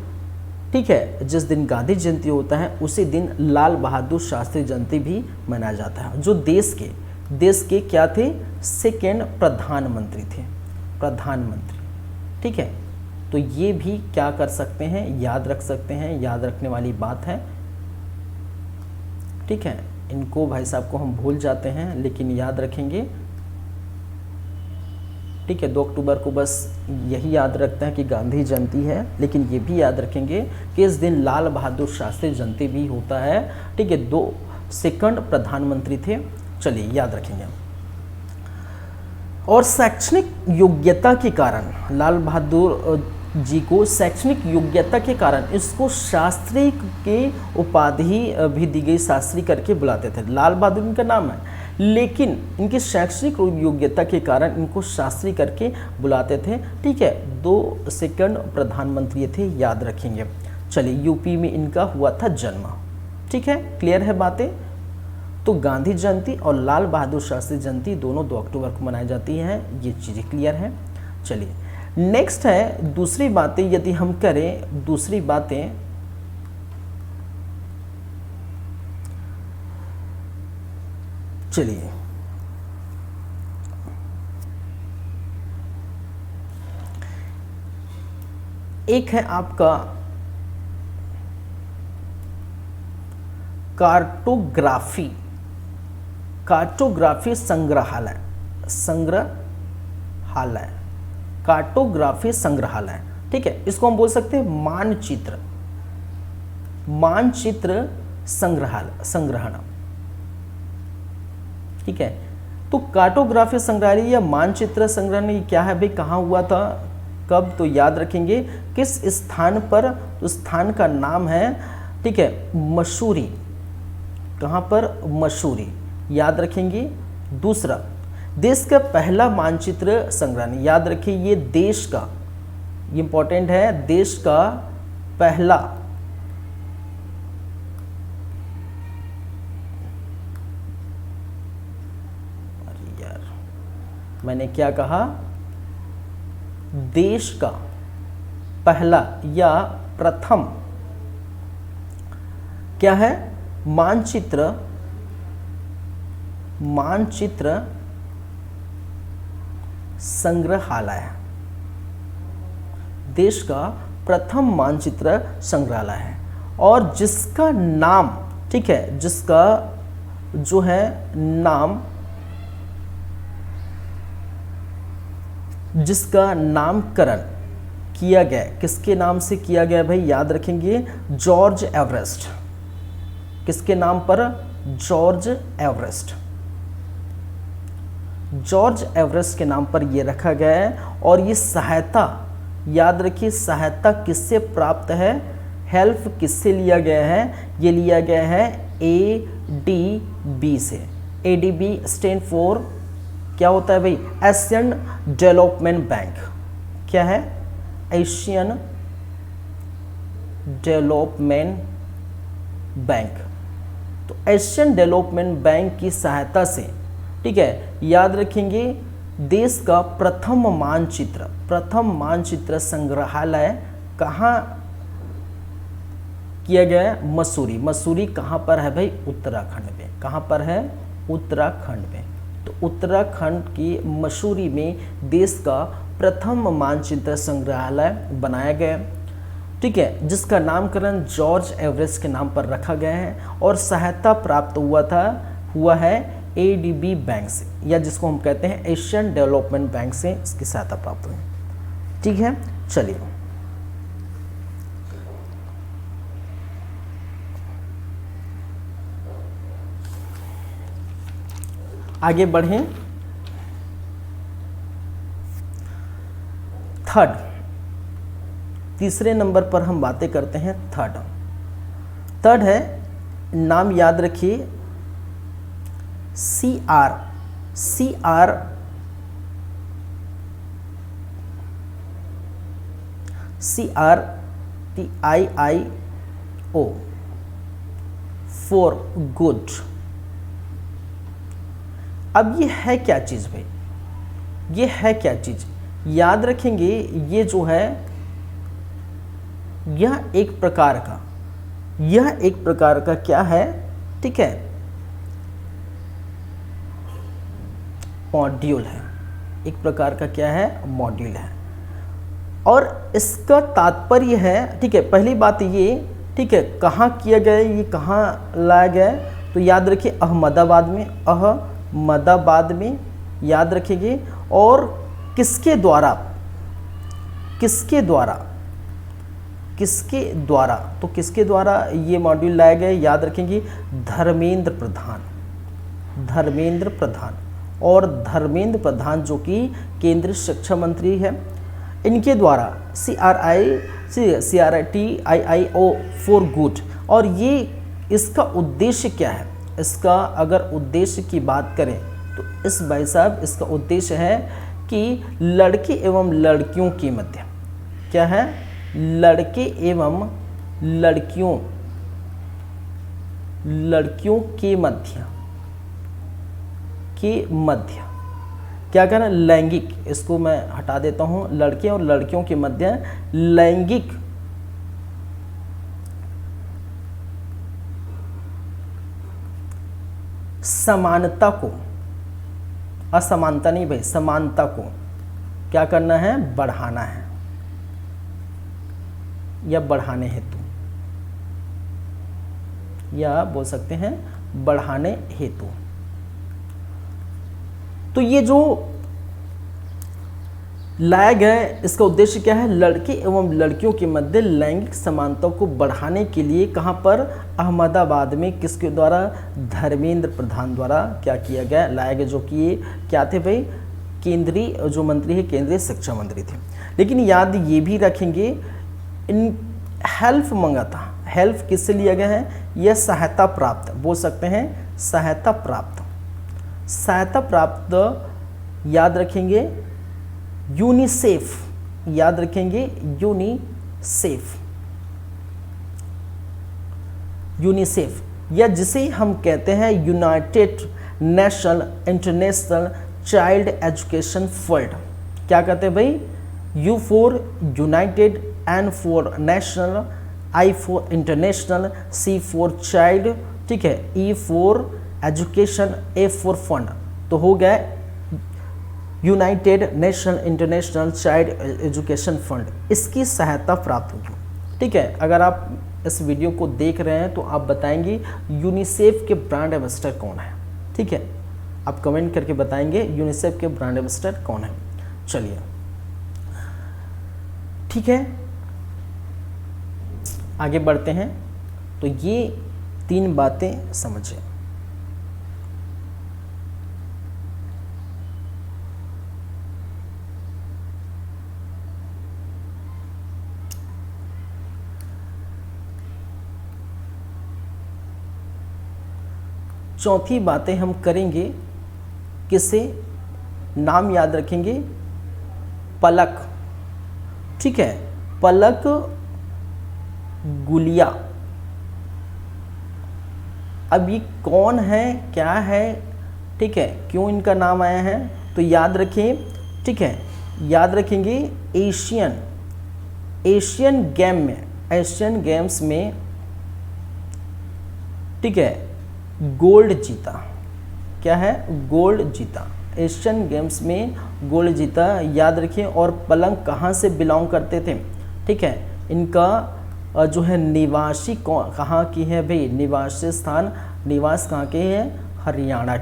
ठीक है, जिस दिन गांधी जयंती होता है उसी दिन लाल बहादुर शास्त्री जयंती भी मनाया जाता है, जो देश के क्या थे, 2nd प्रधानमंत्री थे, प्रधानमंत्री, ठीक है, तो ये भी क्या कर सकते हैं, याद रख सकते हैं, याद रखने वाली बात है। ठीक है, इनको भाई साहब को हम भूल जाते हैं लेकिन याद रखेंगे। ठीक है, 2 अक्टूबर को बस यही याद रखते हैं कि गांधी जयंती है, लेकिन ये भी याद रखेंगे कि इस दिन लाल बहादुर शास्त्री जयंती भी होता है। ठीक है, 2 सेकंड प्रधानमंत्री थे। चलिए याद रखेंगे। और शैक्षणिक योग्यता के कारण लाल बहादुर जी को शैक्षणिक योग्यता के कारण इसको शास्त्री के उपाधि भी दी गई, शास्त्री करके बुलाते थे। लाल बहादुर इनका नाम है, लेकिन इनकी शैक्षणिक योग्यता के कारण इनको शास्त्री करके बुलाते थे। ठीक है, 2 सेकंड प्रधानमंत्री थे, याद रखेंगे। चलिए, यूपी में इनका हुआ था जन्म। ठीक है, क्लियर है बातें। तो गांधी जयंती और लाल बहादुर शास्त्री जयंती दोनों 2 अक्टूबर को मनाई जाती हैं, ये चीज़ें क्लियर हैं। चलिए नेक्स्ट है दूसरी बातें, यदि हम करें दूसरी बातें, चलिए एक है आपका कार्टोग्राफी, कार्टोग्राफी संग्रहालय, संग्रहालय, कार्टोग्राफी संग्रहालय। ठीक है, इसको हम बोल सकते हैं मानचित्र, मानचित्र संग्रहालय, संग्रहण। ठीक है, तो कार्टोग्राफी संग्रहालय या मानचित्र संग्रहण क्या है भाई, कहाँ हुआ था, कब, तो याद रखेंगे किस स्थान पर, तो स्थान का नाम है, ठीक है, मसूरी। कहाँ पर, मसूरी, याद रखेंगे। दूसरा, देश का पहला मानचित्र संग्रहण, याद रखिए ये देश का, ये इंपॉर्टेंट है, देश का पहला अरे यार मैंने क्या कहा, देश का पहला या प्रथम क्या है, मानचित्र, मानचित्र संग्रहालय, देश का प्रथम मानचित्र संग्रहालय है। और जिसका नाम, ठीक है, जिसका जो है नाम, जिसका नामकरण किया गया, किसके नाम से किया गया भाई, याद रखेंगे, जॉर्ज एवरेस्ट। किसके नाम पर, जॉर्ज एवरेस्ट, जॉर्ज एवरेस्ट के नाम पर यह रखा गया है। और ये सहायता, याद रखिए, सहायता किससे प्राप्त है, हेल्प किससे लिया गया है, ये लिया गया है ADB से। ADB स्टैंड फॉर क्या होता है भाई, एशियन डेवलपमेंट बैंक। क्या है, एशियन डेवलपमेंट बैंक। तो एशियन डेवलपमेंट बैंक की सहायता से, ठीक है, याद रखेंगे, देश का प्रथम मानचित्र, प्रथम मानचित्र संग्रहालय कहाँ किया गया है, मसूरी। मसूरी कहाँ पर है भाई, उत्तराखंड में। कहाँ पर है, उत्तराखंड में। तो उत्तराखंड की मसूरी में देश का प्रथम मानचित्र संग्रहालय बनाया गया, ठीक है, जिसका नामकरण जॉर्ज एवरेस्ट के नाम पर रखा गया है। और सहायता प्राप्त हुआ है ADB बैंक से, या जिसको हम कहते हैं एशियन डेवलपमेंट बैंक से इसकी सहायता प्राप्त हुई। ठीक है, चलिए आगे बढ़ें। थर्ड, तीसरे नंबर पर हम बातें करते हैं थर्ड है, नाम याद रखिए, CRTIIO, फॉर गुड। अब ये है क्या चीज़ भाई, ये है क्या चीज़, याद रखेंगे, ये जो है यह एक प्रकार का क्या है, ठीक है, मॉड्यूल है। एक प्रकार का क्या है, मॉड्यूल है। और इसका तात्पर्य है, ठीक है, पहली बात ये, ठीक है, कहाँ किया गया, ये कहाँ लाया गया है, तो याद रखिए अहमदाबाद में, अहमदाबाद में याद रखेंगे। और किसके द्वारा, किसके द्वारा, किसके द्वारा, तो किसके द्वारा ये मॉड्यूल लाया गया, याद रखेंगे धर्मेंद्र प्रधान, धर्मेंद्र प्रधान। और धर्मेंद्र प्रधान जो कि केंद्रीय शिक्षा मंत्री है, इनके द्वारा CRITIIO फॉर गुड। और ये इसका उद्देश्य क्या है, इसका अगर उद्देश्य की बात करें तो इस भाई साहब इसका उद्देश्य है कि लड़के एवं लड़कियों के मध्य, क्या है, लड़के एवं लड़कियों, लड़कियों के मध्य, के मध्य क्या कहना, लैंगिक, इसको मैं हटा देता हूं, लड़के और लड़कियों के मध्य लैंगिक समानता को, असमानता नहीं भाई, समानता को क्या करना है, बढ़ाना है, या बढ़ाने हेतु, या बोल सकते हैं बढ़ाने हेतु। तो ये जो लाया गया है, इसका उद्देश्य क्या है, लड़के एवं लड़कियों के मध्य लैंगिक समानता को बढ़ाने के लिए कहां पर, अहमदाबाद में, किसके द्वारा, धर्मेंद्र प्रधान द्वारा क्या किया गया, लाया गया, जो कि ये क्या थे भाई, केंद्रीय जो मंत्री है, केंद्रीय शिक्षा मंत्री थे। लेकिन याद ये भी रखेंगे, इन हेल्प मंगा था, हेल्प किससे लिया गया है, यह सहायता प्राप्त, बोल सकते हैं सहायता प्राप्त, सहायता प्राप्त याद रखेंगे यूनिसेफ, याद रखेंगे यूनिसेफ, यूनिसेफ, या जिसे हम कहते हैं united national international child education fund. क्या कहते हैं भाई, U for united, N for national, I for international, C for child, ठीक है, E for education, A for fund, तो हो गया united national international child education fund, इसकी सहायता प्राप्त होगी। ठीक है, अगर आप इस वीडियो को देख रहे हैं तो आप बताएंगे यूनिसेफ के ब्रांड एम्बेसडर कौन है। ठीक है, आप कमेंट करके बताएंगे यूनिसेफ के ब्रांड एम्बेसडर कौन है। चलिए ठीक है, आगे बढ़ते हैं। तो ये 3 बातें समझें। चौथी बातें हम करेंगे किससे, नाम याद रखेंगे पलक। ठीक है, पलक गुलिया। अब ये कौन है, क्या है, ठीक है, क्यों इनका नाम आया है, तो याद रखें। ठीक है, याद रखेंगे एशियन गेम्स में ठीक है गोल्ड जीता। क्या है, गोल्ड जीता, एशियन गेम्स में गोल्ड जीता, याद रखें। और पलक कहाँ से बिलोंग करते थे। ठीक है, इनका जो है निवासी कहाँ की है भाई, निवासी स्थान, निवास कहाँ के हैं, हरियाणा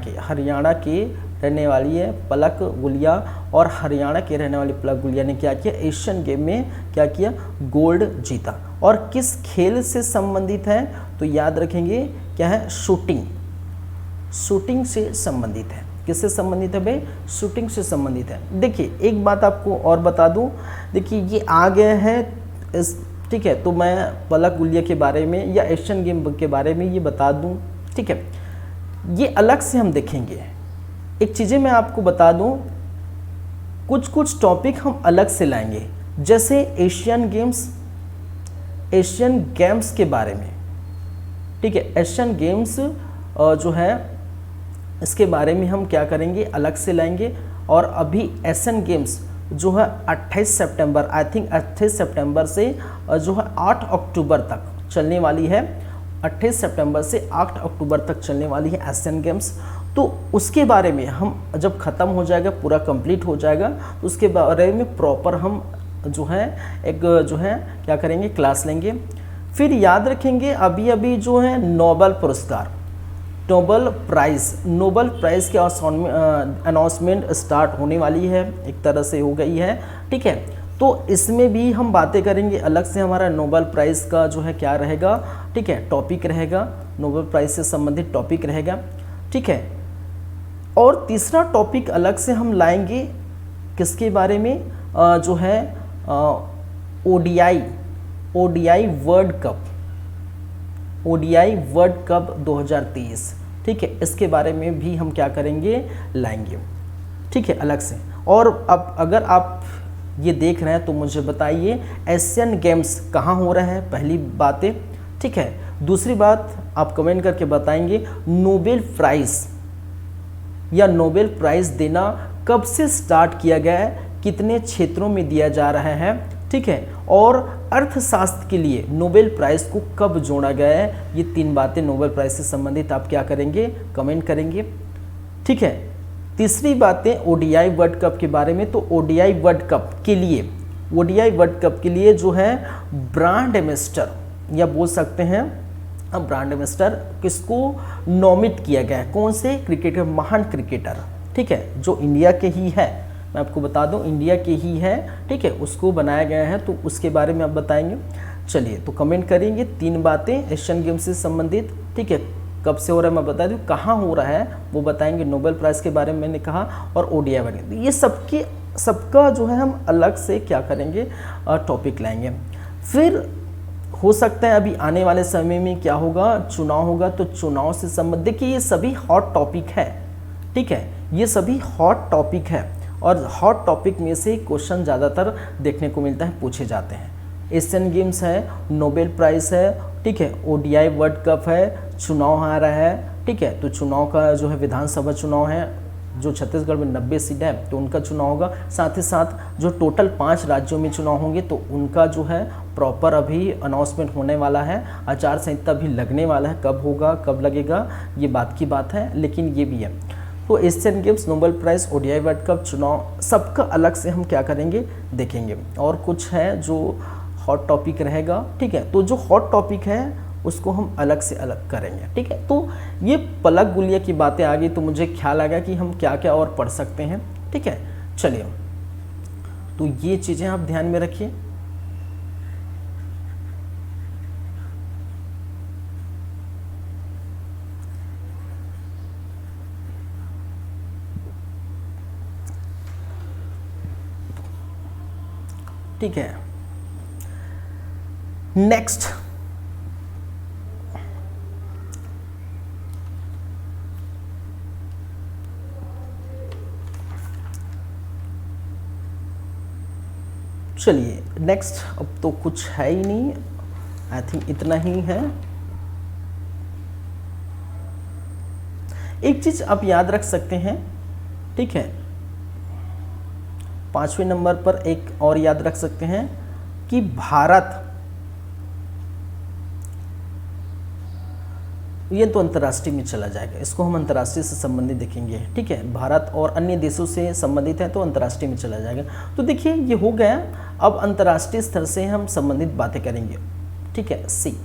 के रहने वाली है पलक गुलिया। और हरियाणा के रहने वाली पलक गुलिया ने क्या किया, एशियन गेम में क्या किया, गोल्ड जीता। और किस खेल से संबंधित है, तो याद रखेंगे क्या है, शूटिंग से संबंधित है। किससे संबंधित है भाई, शूटिंग से संबंधित है। देखिए एक बात आपको और बता दूं, देखिए ये आ गए हैं इस, ठीक है, तो मैं पलक गुलिया के बारे में या एशियन गेम के बारे में ये बता दूं। ठीक है, ये अलग से हम देखेंगे। एक चीज़ें मैं आपको बता दूं, कुछ टॉपिक हम अलग से लाएंगे, जैसे एशियन गेम्स के बारे में। ठीक है, एशियन गेम्स जो है इसके बारे में हम क्या करेंगे, अलग से लाएंगे। और अभी एशियन गेम्स जो है 28 सितंबर, आई थिंक 28 सितंबर से जो है 8 अक्टूबर तक चलने वाली है। 28 सितंबर से 8 अक्टूबर तक चलने वाली है एशियन गेम्स। तो उसके बारे में हम जब ख़त्म हो जाएगा, पूरा कंप्लीट हो जाएगा, तो उसके बारे में प्रॉपर हम जो है एक जो है क्या करेंगे, क्लास लेंगे। फिर याद रखेंगे अभी अभी जो है नोबेल पुरस्कार, नोबेल प्राइज़ के अनाउंसमेंट स्टार्ट होने वाली है, एक तरह से हो गई है, ठीक है। तो इसमें भी हम बातें करेंगे, अलग से हमारा नोबेल प्राइज़ का जो है क्या रहेगा, ठीक है, टॉपिक रहेगा, नोबेल प्राइज़ से संबंधित टॉपिक रहेगा, ठीक है। और तीसरा टॉपिक अलग से हम लाएंगे किसके बारे में, जो है ओडीआई वर्ल्ड कप 2023, ठीक है, इसके बारे में भी हम क्या करेंगे, लाएंगे, ठीक है, अलग से। और अब अगर आप ये देख रहे हैं तो मुझे बताइए एशियन गेम्स कहाँ हो रहा है, पहली बात है, ठीक है। दूसरी बात आप कमेंट करके बताएंगे नोबेल प्राइज़ देना कब से स्टार्ट किया गया है, कितने क्षेत्रों में दिया जा रहा है, ठीक है। और अर्थशास्त्र के लिए नोबेल प्राइज़ को कब जोड़ा गया है, ये 3 बातें नोबेल प्राइज़ से संबंधित आप क्या करेंगे, कमेंट करेंगे, ठीक है। तीसरी बातें ओडीआई वर्ल्ड कप के बारे में, तो ओडीआई वर्ल्ड कप के लिए जो है ब्रांड एम्बेसडर या बोल सकते हैं ब्रांड एम्बेसडर किसको नॉमिनेट किया गया है, कौन से क्रिकेटर, महान क्रिकेटर, ठीक है, जो इंडिया के ही है, मैं आपको बता दूं इंडिया के ही है, ठीक है, उसको बनाया गया है, तो उसके बारे में आप बताएंगे। चलिए तो कमेंट करेंगे 3 बातें एशियन गेम्स से संबंधित, ठीक है, कब से हो रहा है मैं बता दूं, कहाँ हो रहा है वो बताएंगे, नोबेल प्राइज़ के बारे में मैंने कहा, और ओडीआई वर्ल्ड, ये सबका जो है हम अलग से क्या करेंगे, टॉपिक लाएंगे। फिर हो सकता है अभी आने वाले समय में क्या होगा, चुनाव होगा, तो चुनाव से संबंधित, देखिए ये सभी हॉट टॉपिक है, ठीक है, ये सभी हॉट टॉपिक है, और हॉट टॉपिक में से क्वेश्चन ज़्यादातर देखने को मिलता है, पूछे जाते हैं। एशियन गेम्स है, नोबेल प्राइज़ है, ठीक है, ओडीआई वर्ल्ड कप है, चुनाव आ रहा है, ठीक है, तो चुनाव का जो है विधानसभा चुनाव है, जो छत्तीसगढ़ में 90 सीट है तो उनका चुनाव होगा, साथ ही साथ जो टोटल 5 राज्यों में चुनाव होंगे तो उनका जो है प्रॉपर अभी अनाउंसमेंट होने वाला है, आचार संहिता भी लगने वाला है, कब होगा कब लगेगा ये बात की बात है, लेकिन ये भी है। तो Asian games, Nobel prize, ODI world cup, चुनाव, सबका अलग से हम क्या करेंगे, देखेंगे। और कुछ है जो हॉट टॉपिक रहेगा, ठीक है, तो जो हॉट टॉपिक है उसको हम अलग से अलग करेंगे, ठीक है। तो ये पलक गुलिया की बातें आ गई, तो मुझे ख्याल आ गया कि हम क्या क्या और पढ़ सकते हैं, ठीक है। चलिए तो ये चीज़ें आप ध्यान में रखिए। ठीक है, नेक्स्ट चलिए नेक्स्ट, अब तो कुछ है ही नहीं, आई थिंक इतना ही है। एक चीज आप याद रख सकते हैं, ठीक है, 5वें नंबर पर एक और याद रख सकते हैं कि भारत, ये तो अंतर्राष्ट्रीय में चला जाएगा, इसको हम अंतर्राष्ट्रीय से संबंधित देखेंगे, ठीक है, भारत और अन्य देशों से संबंधित है तो अंतर्राष्ट्रीय में चला जाएगा। तो देखिए ये हो गया, अब अंतर्राष्ट्रीय स्तर से हम संबंधित बातें करेंगे, ठीक है। सी,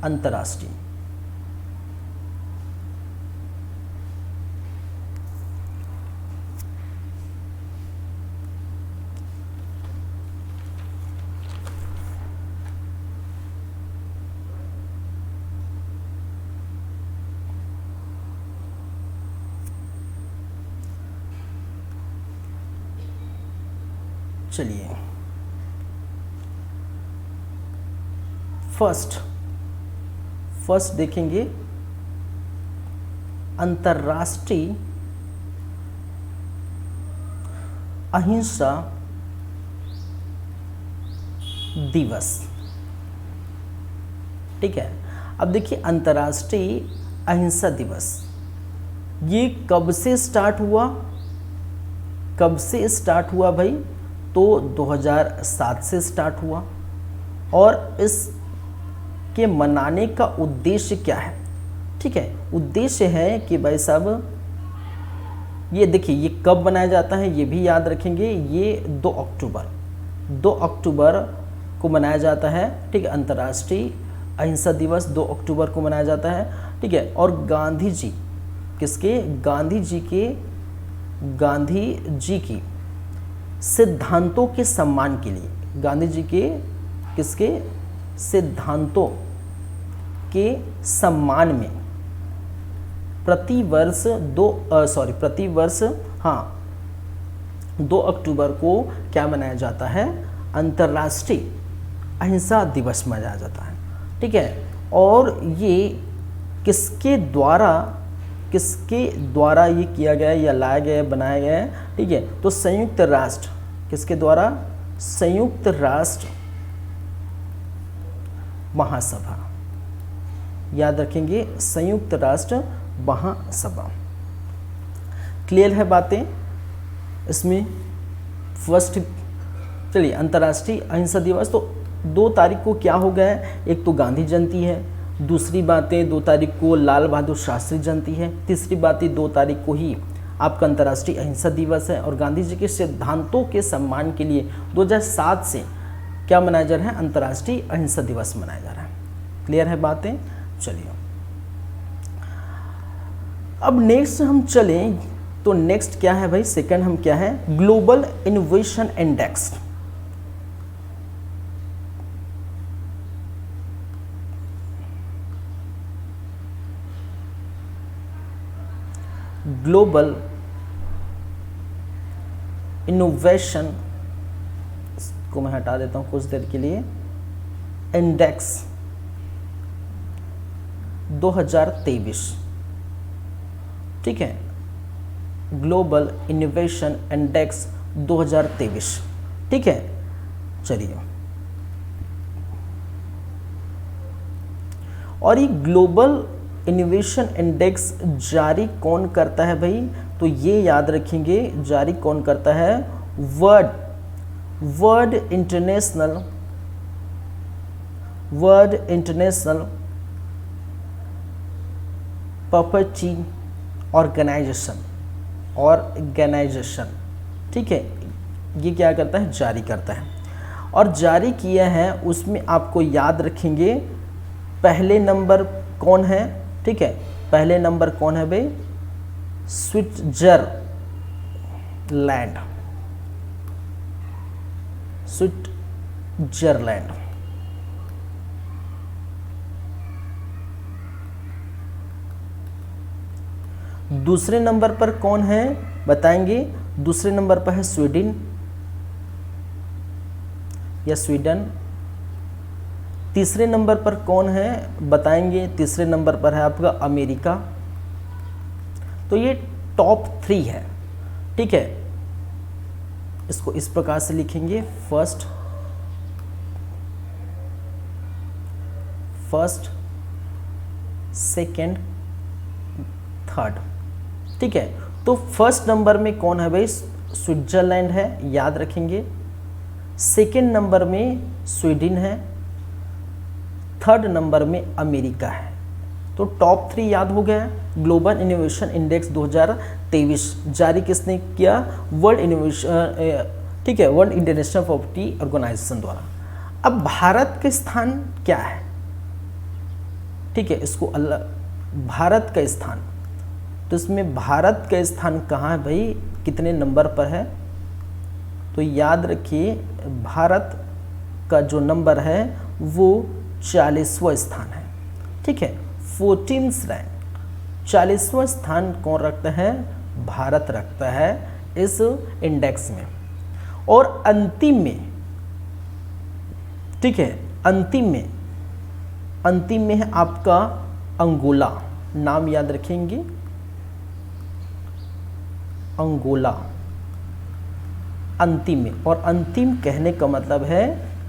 अंतर्राष्ट्रीय, चलिए फर्स्ट देखेंगे अंतर्राष्ट्रीय अहिंसा दिवस, ठीक है। अब देखिए अंतर्राष्ट्रीय अहिंसा दिवस ये कब से स्टार्ट हुआ, भाई, तो 2007 से स्टार्ट हुआ, और इसके मनाने का उद्देश्य क्या है, ठीक है। उद्देश्य है कि भाई साहब ये देखिए ये कब मनाया जाता है ये भी याद रखेंगे, ये 2 अक्टूबर को मनाया जाता है, ठीक है। अंतर्राष्ट्रीय अहिंसा दिवस 2 अक्टूबर को मनाया जाता है, ठीक है। और गांधी जी किसके, गांधी जी की सिद्धांतों के सम्मान के लिए, गांधी जी के किसके सिद्धांतों के सम्मान में प्रतिवर्ष 2 अक्टूबर को क्या मनाया जाता है, अंतर्राष्ट्रीय अहिंसा दिवस मनाया जाता है, ठीक है। और ये किसके द्वारा ये किया गया या लाया गया बनाया गया है, ठीक है। तो संयुक्त राष्ट्र किसके द्वारा, संयुक्त राष्ट्र महासभा, याद रखेंगे संयुक्त राष्ट्र महासभा। क्लियर है बातें इसमें। फर्स्ट चलिए अंतर्राष्ट्रीय अहिंसा दिवस तो 2 तारीख को क्या हो गया है, एक तो गांधी जयंती है, दूसरी बातें 2 तारीख को लाल बहादुर शास्त्री जयंती है, तीसरी बात 2 तारीख को ही आपका अंतर्राष्ट्रीय अहिंसा दिवस है। और गांधी जी के सिद्धांतों के सम्मान के लिए 2007 से क्या मनाया जा रहा है, अंतर्राष्ट्रीय अहिंसा दिवस मनाया जा रहा है। क्लियर है बातें। चलिए अब नेक्स्ट हम चलें तो नेक्स्ट क्या है भाई, सेकंड हम क्या है, global innovation index. Global innovation को मैं हटा देता हूं कुछ देर के लिए, इंडेक्स 2023, ठीक है। ग्लोबल इनोवेशन इंडेक्स 2023, ठीक है। चलिए और ये ग्लोबल इनोवेशन इंडेक्स जारी कौन करता है भाई, तो ये याद रखेंगे जारी कौन करता है, वर्ल्ड इंटरनेशनल प्रॉपर्टी ऑर्गेनाइजेशन, ठीक है। ये क्या करता है, जारी करता है। और जारी किया है उसमें आपको याद रखेंगे पहले नंबर कौन है, ठीक है। पहले नंबर कौन है भाई, स्विट्जरलैंड। दूसरे नंबर पर कौन है बताएंगे, दूसरे नंबर पर है स्वीडन या स्वीडन। तीसरे नंबर पर कौन है बताएंगे, तीसरे नंबर पर है आपका अमेरिका। तो ये टॉप 3 है, ठीक है। इसको इस प्रकार से लिखेंगे, फर्स्ट, सेकंड, थर्ड, ठीक है। तो फर्स्ट नंबर में कौन है भाई, स्विट्जरलैंड है, याद रखेंगे। सेकंड नंबर में स्वीडन है, थर्ड नंबर में अमेरिका है। तो टॉप 3 याद हो गया। ग्लोबल इनोवेशन इंडेक्स 2023 जारी किसने किया, वर्ल्ड इनोवेशन, ठीक है, वर्ल्ड इंटरनेशनल प्रॉपर्टी ऑर्गेनाइजेशन द्वारा। अब भारत का स्थान क्या है, ठीक है, इसको भारत का स्थान, तो इसमें भारत का स्थान कहाँ है भाई, कितने नंबर पर है, तो याद रखिए भारत का जो नंबर है वो 40वां स्थान है, ठीक है। 14th रैंक, 40वां स्थान कौन रखता है, भारत रखता है इस इंडेक्स में। और अंतिम में, ठीक है, अंतिम में है आपका अंगोला, नाम याद रखेंगे, अंगोला अंतिम में। और अंतिम कहने का मतलब है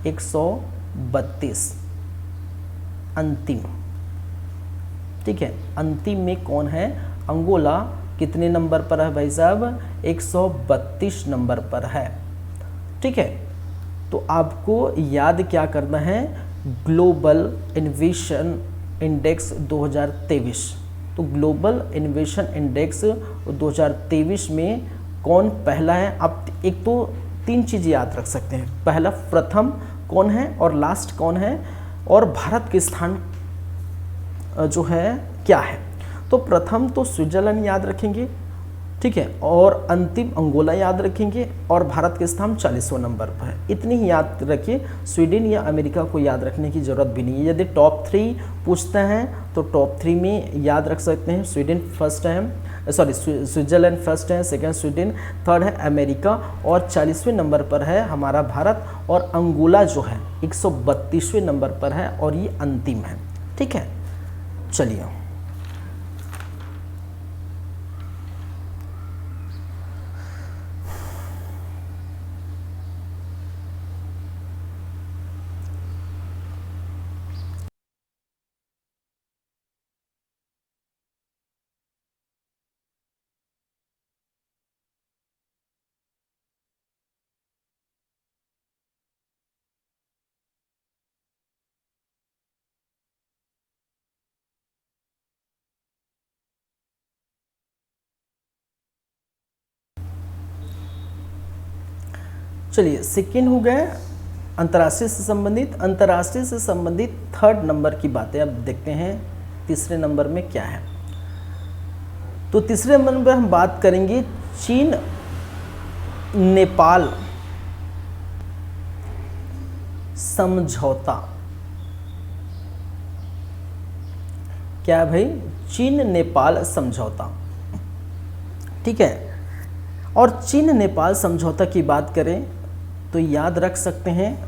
132, अंतिम, ठीक है। अंतिम में कौन है, अंगोला कितने नंबर पर है भाई साहब, 132 नंबर पर है, ठीक है। तो आपको याद क्या करना है, ग्लोबल इनोवेशन इंडेक्स 2023, तो ग्लोबल इनोवेशन इंडेक्स 2023 में कौन पहला है? आप एक तो 3 चीज़ याद रख सकते हैं, पहला प्रथम कौन है और लास्ट कौन है, और भारत के स्थान जो है क्या है। तो प्रथम तो स्विट्जरलैंड याद रखेंगे, ठीक है, और अंतिम अंगोला याद रखेंगे, और भारत के स्थान 40वें नंबर पर है। इतनी ही याद रखिए, स्वीडन या अमेरिका को याद रखने की ज़रूरत भी नहीं है। यदि टॉप 3 पूछते हैं तो टॉप 3 में याद रख सकते हैं, स्वीडन फर्स्ट है, स्विट्जरलैंड फर्स्ट है, सेकंड स्वीडन, थर्ड है अमेरिका, और 40वें नंबर पर है हमारा भारत, और अंगोला जो है 132वें नंबर पर है, और ये अंतिम है। ठीक है, चलिए सेकेंड हो गए अंतर्राष्ट्रीय से संबंधित। अंतर्राष्ट्रीय से संबंधित थर्ड नंबर की बातें अब देखते हैं, तीसरे नंबर में क्या है। तो तीसरे नंबर पर हम बात करेंगे चीन नेपाल समझौता। क्या है भाई? चीन नेपाल समझौता। ठीक है, और चीन नेपाल समझौता की बात करें तो याद रख सकते हैं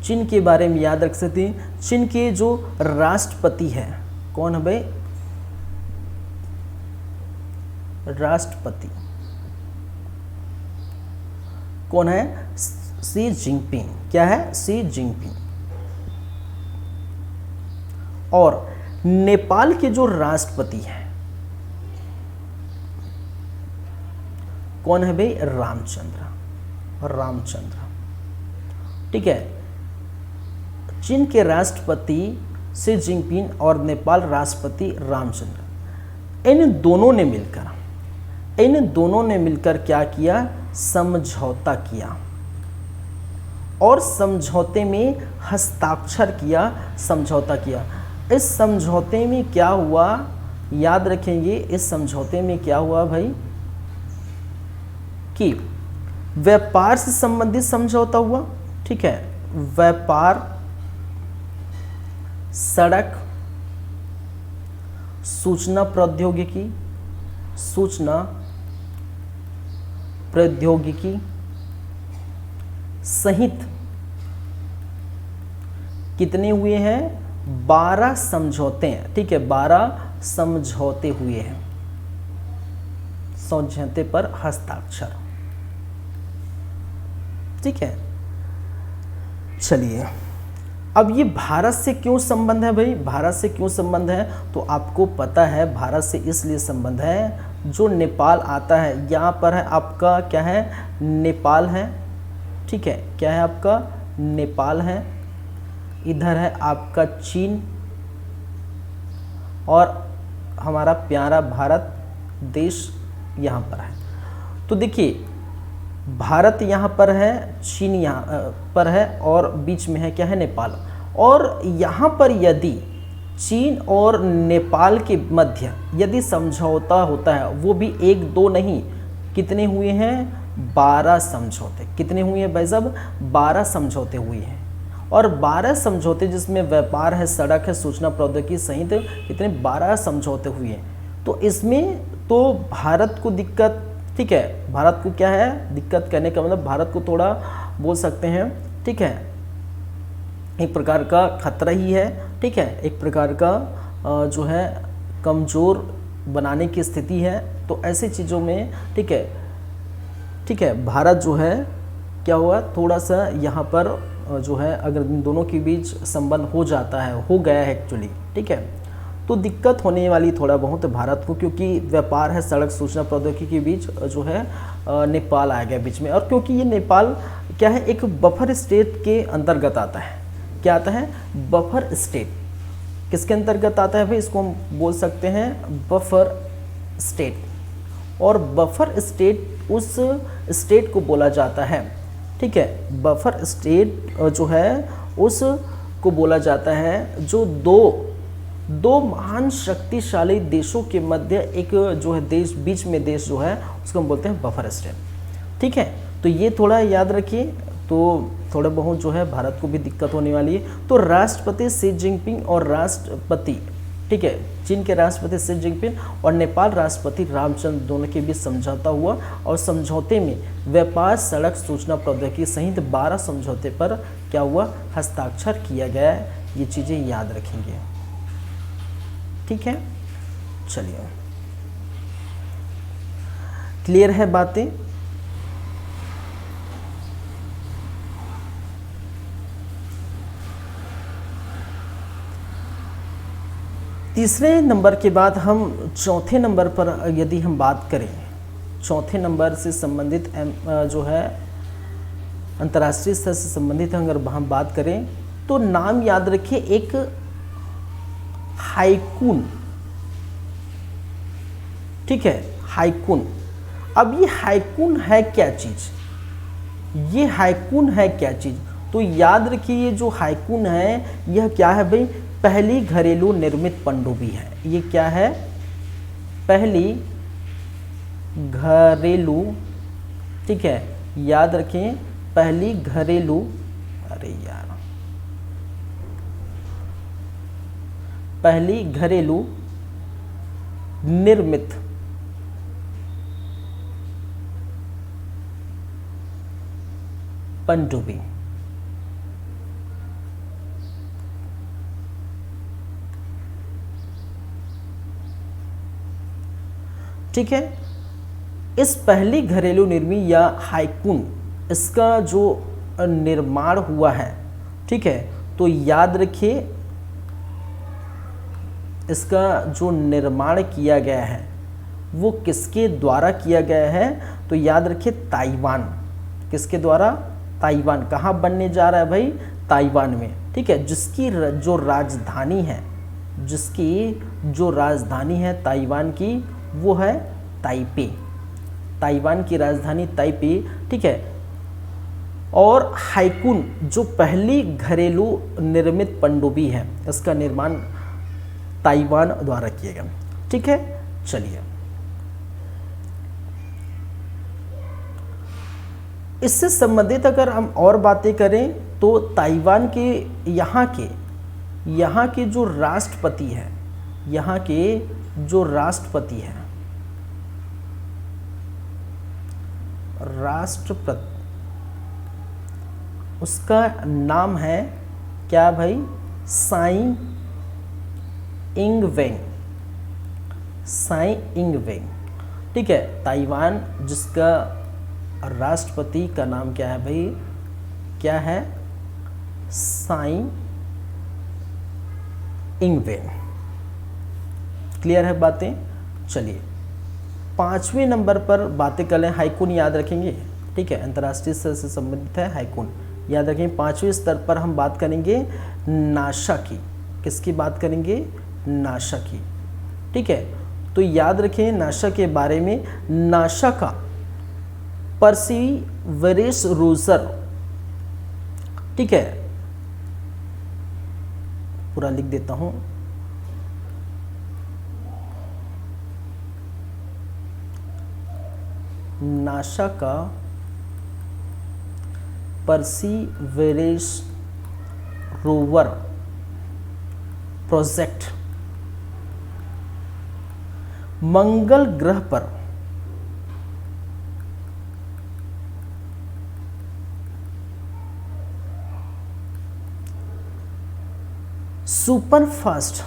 चीन के बारे में याद रख सकते हैं। चीन के जो राष्ट्रपति हैं, कौन है भाई? राष्ट्रपति कौन है? Xi Jinping. क्या है? Xi Jinping. और नेपाल के जो राष्ट्रपति हैं कौन है भाई? रामचंद्र। ठीक है, चीन के राष्ट्रपति शी जिनपिंग और नेपाल राष्ट्रपति रामचंद्र, इन दोनों ने मिलकर क्या किया? समझौता किया, और समझौते में हस्ताक्षर किया, समझौता किया। इस समझौते में क्या हुआ? याद रखेंगे, इस समझौते में क्या हुआ भाई कि व्यापार से संबंधित समझौता हुआ। ठीक है, व्यापार, सड़क, सूचना प्रौद्योगिकी सहित कितने हुए हैं? 12 समझौते हैं। ठीक है, 12 समझौते हुए हैं, समझौते पर हस्ताक्षर। ठीक है, चलिए अब ये भारत से क्यों संबंध है भाई? भारत से क्यों संबंध है? तो आपको पता है भारत से इसलिए संबंध है, जो नेपाल आता है यहाँ पर है आपका क्या है? नेपाल है। ठीक है, क्या है आपका? नेपाल है। इधर है आपका चीन, और हमारा प्यारा भारत देश यहाँ पर है। तो देखिए, भारत यहाँ पर है, चीन यहाँ पर है, और बीच में है क्या है? नेपाल। और यहाँ पर यदि चीन और नेपाल के मध्य यदि समझौता होता है, वो भी 1-2 नहीं, कितने हुए हैं? 12 समझौते। कितने हुए हैं भाई साहब? 12 समझौते हुए हैं। और 12 समझौते जिसमें व्यापार है, सड़क है, सूचना प्रौद्योगिकी सहित कितने? 12 समझौते हुए हैं। तो इसमें तो भारत को दिक्कत, ठीक है, भारत को क्या है? दिक्कत करने का मतलब भारत को थोड़ा बोल सकते हैं, ठीक है, एक प्रकार का खतरा ही है। ठीक है, एक प्रकार का जो है कमज़ोर बनाने की स्थिति है। तो ऐसी चीज़ों में ठीक है, भारत जो है क्या हुआ? थोड़ा सा यहाँ पर जो है अगर इन दोनों के बीच संबंध हो जाता है, हो गया है एक्चुअली, ठीक है, तो दिक्कत होने वाली थोड़ा बहुत भारत को, क्योंकि व्यापार है, सड़क, सूचना प्रौद्योगिकी के बीच जो है नेपाल आ गया बीच में। और क्योंकि ये नेपाल क्या है? एक बफर स्टेट के अंतर्गत आता है। क्या आता है, बफर स्टेट। किसके अंतर्गत आता है भाई, इसको हम बोल सकते हैं बफर स्टेट। और बफर स्टेट उस स्टेट को बोला जाता है, ठीक है, बफर स्टेट जो है उस को बोला जाता है जो दो महान शक्तिशाली देशों के मध्य एक जो है देश, बीच में देश जो है उसको हम बोलते हैं बफर स्टेट, ठीक है। तो ये थोड़ा याद रखिए, तो थोड़ा बहुत जो है भारत को भी दिक्कत होने वाली है। तो राष्ट्रपति शी जिनपिंग और राष्ट्रपति, ठीक है, चीन के राष्ट्रपति शी जिनपिंग और नेपाल राष्ट्रपति रामचंद्र दोनों के बीच समझौता हुआ और समझौते में व्यापार, सड़क, सूचना प्रौद्योगिकी सहित 12 समझौते पर क्या हुआ, हस्ताक्षर किया गया है। ये चीज़ें याद रखेंगे, ठीक है। चलिए, क्लियर है बातें। तीसरे नंबर के बाद हम चौथे नंबर पर यदि हम बात करें, चौथे नंबर से संबंधित जो है अंतर्राष्ट्रीय स्तर से संबंधित अगर हम बात करें तो नाम याद रखिए, एक हाइकून, ठीक है, हाइकून। अब ये हाइकून है क्या चीज, ये हाइकून है क्या चीज, तो याद रखिए ये जो हाइकून है यह क्या है भाई, पहली घरेलू निर्मित पनडुब्बी है। ये क्या है, पहली घरेलू, ठीक है, याद रखें, पहली घरेलू, अरे यार, पहली घरेलू निर्मित पनडुब्बी, ठीक है। इस पहली घरेलू निर्मित या हाइकून, इसका जो निर्माण हुआ है, ठीक है, तो याद रखिए इसका जो निर्माण किया गया है वो किसके द्वारा किया गया है, तो याद रखिए ताइवान, किसके द्वारा, ताइवान। कहाँ बनने जा रहा है भाई, ताइवान में, ठीक है, जिसकी जो राजधानी है, जिसकी जो राजधानी है ताइवान की वो है ताइपे, ताइवान की राजधानी ताइपे, ठीक है। और हाइकून जो पहली घरेलू निर्मित पनडुब्बी है, इसका निर्माण ताइवान द्वारा किया गया, ठीक है। चलिए, इससे संबंधित अगर हम और बातें करें तो ताइवान के यहाँ के जो राष्ट्रपति है, यहाँ के जो राष्ट्रपति है, राष्ट्रपति, उसका नाम है क्या भाई, साई इंग वेंग, साई इंग वेंग, ठीक है। ताइवान जिसका राष्ट्रपति का नाम क्या है भाई, क्या है, साई इंग वेंग। क्लियर है बातें। चलिए, 5वें नंबर पर बातें कर लें, हाइकून याद रखेंगे, ठीक है, अंतर्राष्ट्रीय स्तर से संबंधित है हाइकून, याद रखेंगे। 5वें स्तर पर हम बात करेंगे नासा की, किसकी बात करेंगे, नासा की, ठीक है। तो याद रखें नासा के बारे में, नासा का परसिवरेंस रोवर, ठीक है, पूरा लिख देता हूं, नासा का परसिवरेंस रोवर प्रोजेक्ट मंगल ग्रह पर सुपरफास्ट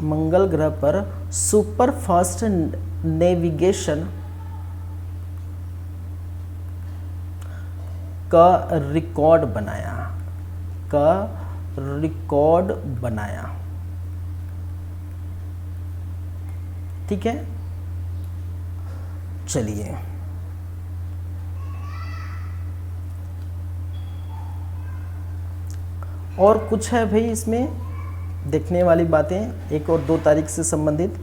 मंगल ग्रह पर सुपरफास्ट नेविगेशन का रिकॉर्ड बनाया, ठीक है। चलिए, और कुछ है भाई इसमें देखने वाली बातें 1 और 2 तारीख से संबंधित।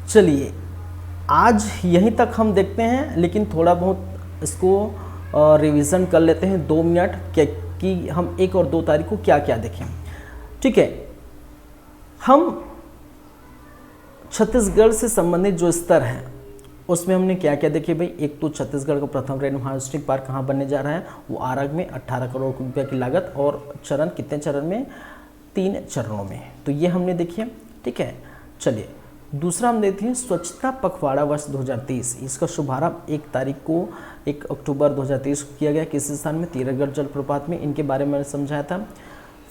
चलिए आज यहीं तक हम देखते हैं, लेकिन थोड़ा बहुत इसको रिवीजन कर लेते हैं 2 मिनट कि हम 1 और 2 तारीख को क्या क्या देखें। ठीक है, हम छत्तीसगढ़ से संबंधित जो स्तर है उसमें हमने क्या क्या देखे भाई। एक तो छत्तीसगढ़ का प्रथम रेणु हार्वेस्टिंग पार्क कहाँ बनने जा रहा है, वो आरग में 18 करोड़ रुपये की लागत, और चरण कितने चरण में, 3 चरणों में, तो ये हमने देखिए। ठीक है, चलिए दूसरा हम देखते हैं स्वच्छता पखवाड़ा वर्ष 2023। इसका शुभारंभ 1 अक्टूबर 2023 को किया गया। किस स्थान में, तीरथगढ़ जलप्रपात में, इनके बारे में मैंने समझाया था।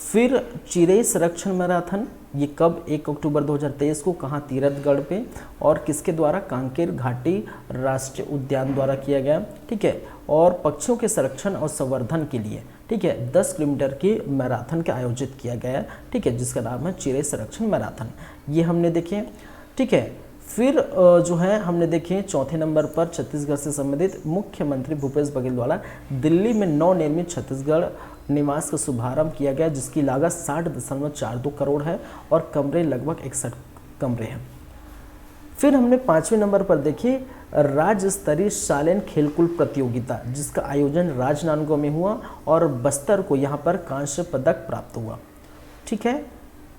फिर चिरई संरक्षण मैराथन, ये कब, 1 अक्टूबर 2023 को, कहाँ, तीरथगढ़ पे, और किसके द्वारा, कांकेर घाटी राष्ट्रीय उद्यान द्वारा किया गया। ठीक है, और पक्षियों के संरक्षण और संवर्धन के लिए, ठीक है, 10 किलोमीटर की मैराथन का आयोजित किया गया। ठीक है, जिसका नाम है चिरई संरक्षण मैराथन, ये हमने देखे। ठीक है, फिर जो है हमने देखे चौथे नंबर पर छत्तीसगढ़ से संबंधित मुख्यमंत्री भूपेश बघेल द्वारा दिल्ली में नवनिर्मित छत्तीसगढ़ निवास का शुभारंभ किया गया, जिसकी लागत 60.42 करोड़ है और कमरे लगभग 61 कमरे हैं। फिर हमने 5वें नंबर पर देखिए राज्य स्तरीय शालेन खेलकूद प्रतियोगिता, जिसका आयोजन राजनांदगांव में हुआ और बस्तर को यहाँ पर कांस्य पदक प्राप्त हुआ। ठीक है,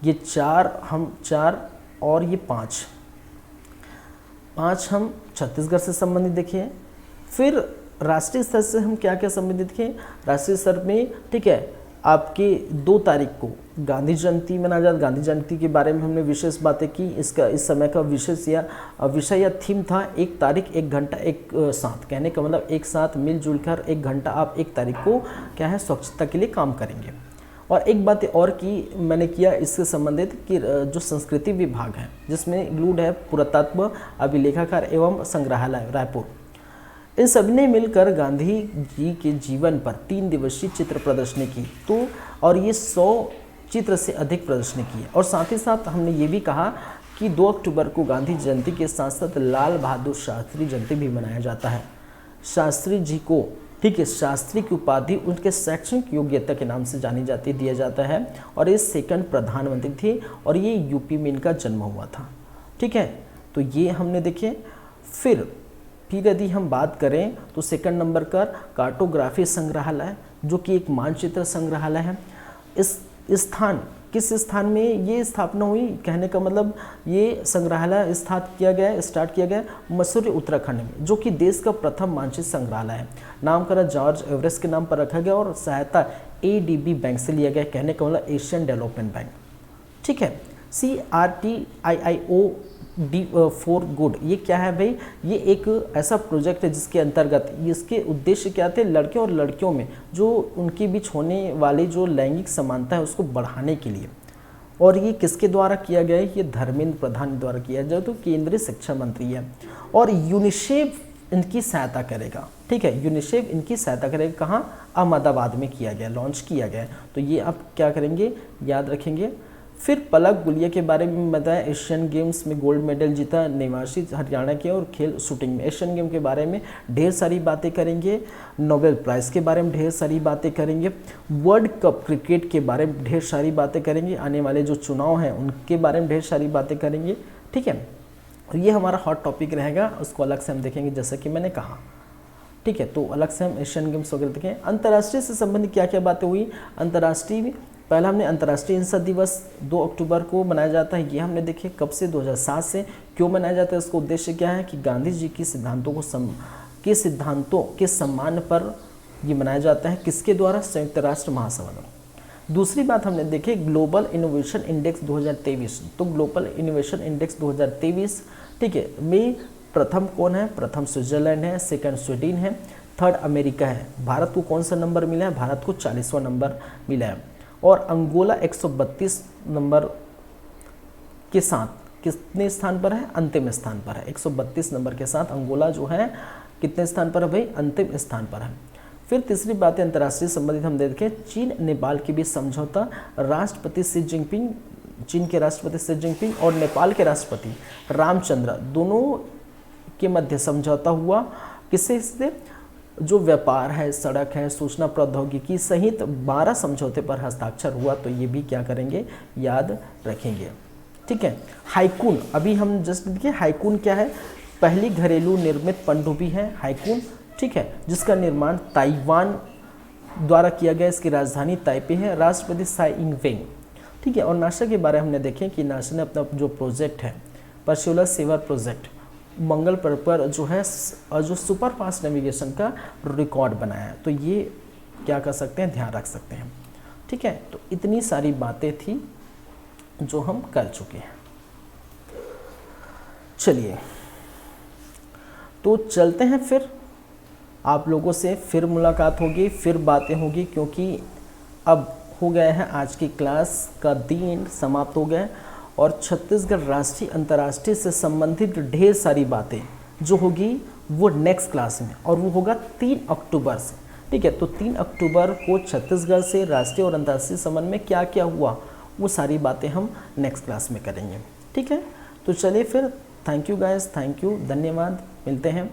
ये 4 और ये 5 हम छत्तीसगढ़ से संबंधित देखिए। फिर राष्ट्रीय स्तर से हम क्या क्या संबंधित देखें। राष्ट्रीय स्तर में, ठीक है, आपकी 2 तारीख को गांधी जयंती मनाया जाता। गांधी जयंती के बारे में हमने विशेष बातें की। इसका इस समय का विषय या थीम था 1 तारीख 1 घंटा एक साथ, कहने का मतलब एक साथ मिलजुल कर 1 घंटा आप 1 तारीख को क्या है स्वच्छता के लिए काम करेंगे। और एक बात और की मैंने किया इससे संबंधित कि जो संस्कृति विभाग है, जिसमें इंक्लूड है पुरातत्व, अभिलेखागार एवं संग्रहालय रायपुर, इन सभी ने मिलकर गांधी जी के जीवन पर 3 दिवसीय चित्र प्रदर्शनी की। तो और ये 100 चित्र से अधिक प्रदर्शनी की है। और साथ ही साथ हमने ये भी कहा कि 2 अक्टूबर को गांधी जयंती के साथ साथ लाल बहादुर शास्त्री जयंती भी मनाया जाता है। शास्त्री जी को, ठीक है, शास्त्री की उपाधि उनके शैक्षणिक योग्यता के नाम से जानी जाती दिया जाता है। और ये 2nd प्रधानमंत्री थे और ये यूपी में इनका जन्म हुआ था। ठीक है, तो ये हमने देखे। फिर यदि हम बात करें तो 2nd नंबर पर कार्टोग्राफी संग्रहालय, जो कि एक मानचित्र संग्रहालय है। इस स्थान किस स्थान में ये स्थापना हुई, कहने का मतलब ये संग्रहालय स्टार्ट किया गया मसूरी उत्तराखंड में, जो कि देश का प्रथम मानचित्र संग्रहालय है। नामकरण जॉर्ज एवरेस्ट के नाम पर रखा गया और सहायता ADB बैंक से लिया गया, कहने का मतलब एशियन डेवलपमेंट बैंक। ठीक है, CRTIIO D4 गुड, ये क्या है भाई, ये एक ऐसा प्रोजेक्ट है जिसके अंतर्गत इसके उद्देश्य क्या थे, लड़के और लड़कियों में जो उनके बीच होने वाली जो लैंगिक समानता है उसको बढ़ाने के लिए। और ये किसके द्वारा किया गया है, ये धर्मेंद्र प्रधान द्वारा किया जाए, तो केंद्रीय शिक्षा मंत्री है। और यूनिसेफ इनकी सहायता करेगा। ठीक है, यूनिसेफ इनकी सहायता करेगा। कहाँ, अहमदाबाद में किया गया, लॉन्च किया गया। तो ये आप क्या करेंगे, याद रखेंगे। फिर पलक गुलिया के बारे में बताया, एशियन गेम्स में गोल्ड मेडल जीता, निवासी हरियाणा के, और खेल शूटिंग में एशियन गेम के बारे में ढेर सारी बातें करेंगे। नोबेल प्राइज़ के बारे में ढेर सारी बातें करेंगे। वर्ल्ड कप क्रिकेट के बारे में ढेर सारी बातें करेंगे। आने वाले जो चुनाव हैं उनके बारे में ढेर सारी बातें करेंगे। ठीक है, ये हमारा हॉट टॉपिक रहेगा, उसको अलग से हम देखेंगे जैसा कि मैंने कहा। ठीक है, तो अलग से हम एशियन गेम्स वगैरह देखें। अंतर्राष्ट्रीय से संबंधित क्या क्या बातें हुई। अंतर्राष्ट्रीय पहला हमने अंतर्राष्ट्रीय हिंसा दिवस 2 अक्टूबर को मनाया जाता है, ये हमने देखे कब से 2007 से। क्यों मनाया जाता है, उसका उद्देश्य क्या है कि गांधी जी की सिद्धांतों के सम्मान पर ये मनाया जाता है। किसके द्वारा, संयुक्त राष्ट्र महासभा द्वारा। दूसरी बात हमने देखी ग्लोबल इनोवेशन इंडेक्स 2023। तो ग्लोबल इनोवेशन इंडेक्स 2023, ठीक है, में प्रथम कौन है, प्रथम स्विट्जरलैंड है, सेकंड स्वीडन है, थर्ड अमेरिका है। भारत को कौन सा नंबर मिला है, भारत को 40वां नंबर मिला है। और अंगोला 132 नंबर के साथ कितने स्थान पर है, अंतिम स्थान पर है। 132 नंबर के साथ अंगोला जो है कितने स्थान पर है भाई, अंतिम स्थान पर है। फिर तीसरी बात है अंतर्राष्ट्रीय संबंधित हम देखें चीन नेपाल के बीच समझौता। राष्ट्रपति शी जिनपिंग, चीन के राष्ट्रपति शी जिनपिंग और नेपाल के राष्ट्रपति रामचंद्र दोनों के मध्य समझौता हुआ। किससे से, जो व्यापार है, सड़क है, सूचना प्रौद्योगिकी सहित 12 समझौते पर हस्ताक्षर हुआ। तो ये भी क्या करेंगे, याद रखेंगे, ठीक है। हाइकून, अभी हम जस्ट देखिए हाइकून क्या है, पहली घरेलू निर्मित पनडुब्बी है हाइकून, ठीक है, जिसका निर्माण ताइवान द्वारा किया गया। इसकी राजधानी ताइपे है, राष्ट्रपति साई इंग वेंग, ठीक है। और नासा के बारे में हमने देखें कि नासा ने अपना जो प्रोजेक्ट है परसेवरंस सेवर प्रोजेक्ट, मंगल पर जो है जो सुपर फास्ट नेविगेशन का रिकॉर्ड बनाया है। तो ये क्या कर सकते हैं, ध्यान रख सकते हैं, ठीक है। तो इतनी सारी बातें थी जो हम कर चुके हैं। चलिए तो चलते हैं, फिर आप लोगों से फिर मुलाकात होगी, फिर बातें होगी, क्योंकि अब हो गया है आज की क्लास का दिन समाप्त हो गया। और छत्तीसगढ़ राष्ट्रीय अंतर्राष्ट्रीय से संबंधित ढेर सारी बातें जो होगी वो नेक्स्ट क्लास में, और वो होगा 3 अक्टूबर से, ठीक है। तो 3 अक्टूबर को छत्तीसगढ़ से राष्ट्रीय और अंतर्राष्ट्रीय संबंध में क्या क्या हुआ वो सारी बातें हम नेक्स्ट क्लास में करेंगे, ठीक है। तो चलिए फिर, thank you guys, thank you, धन्यवाद, मिलते हैं।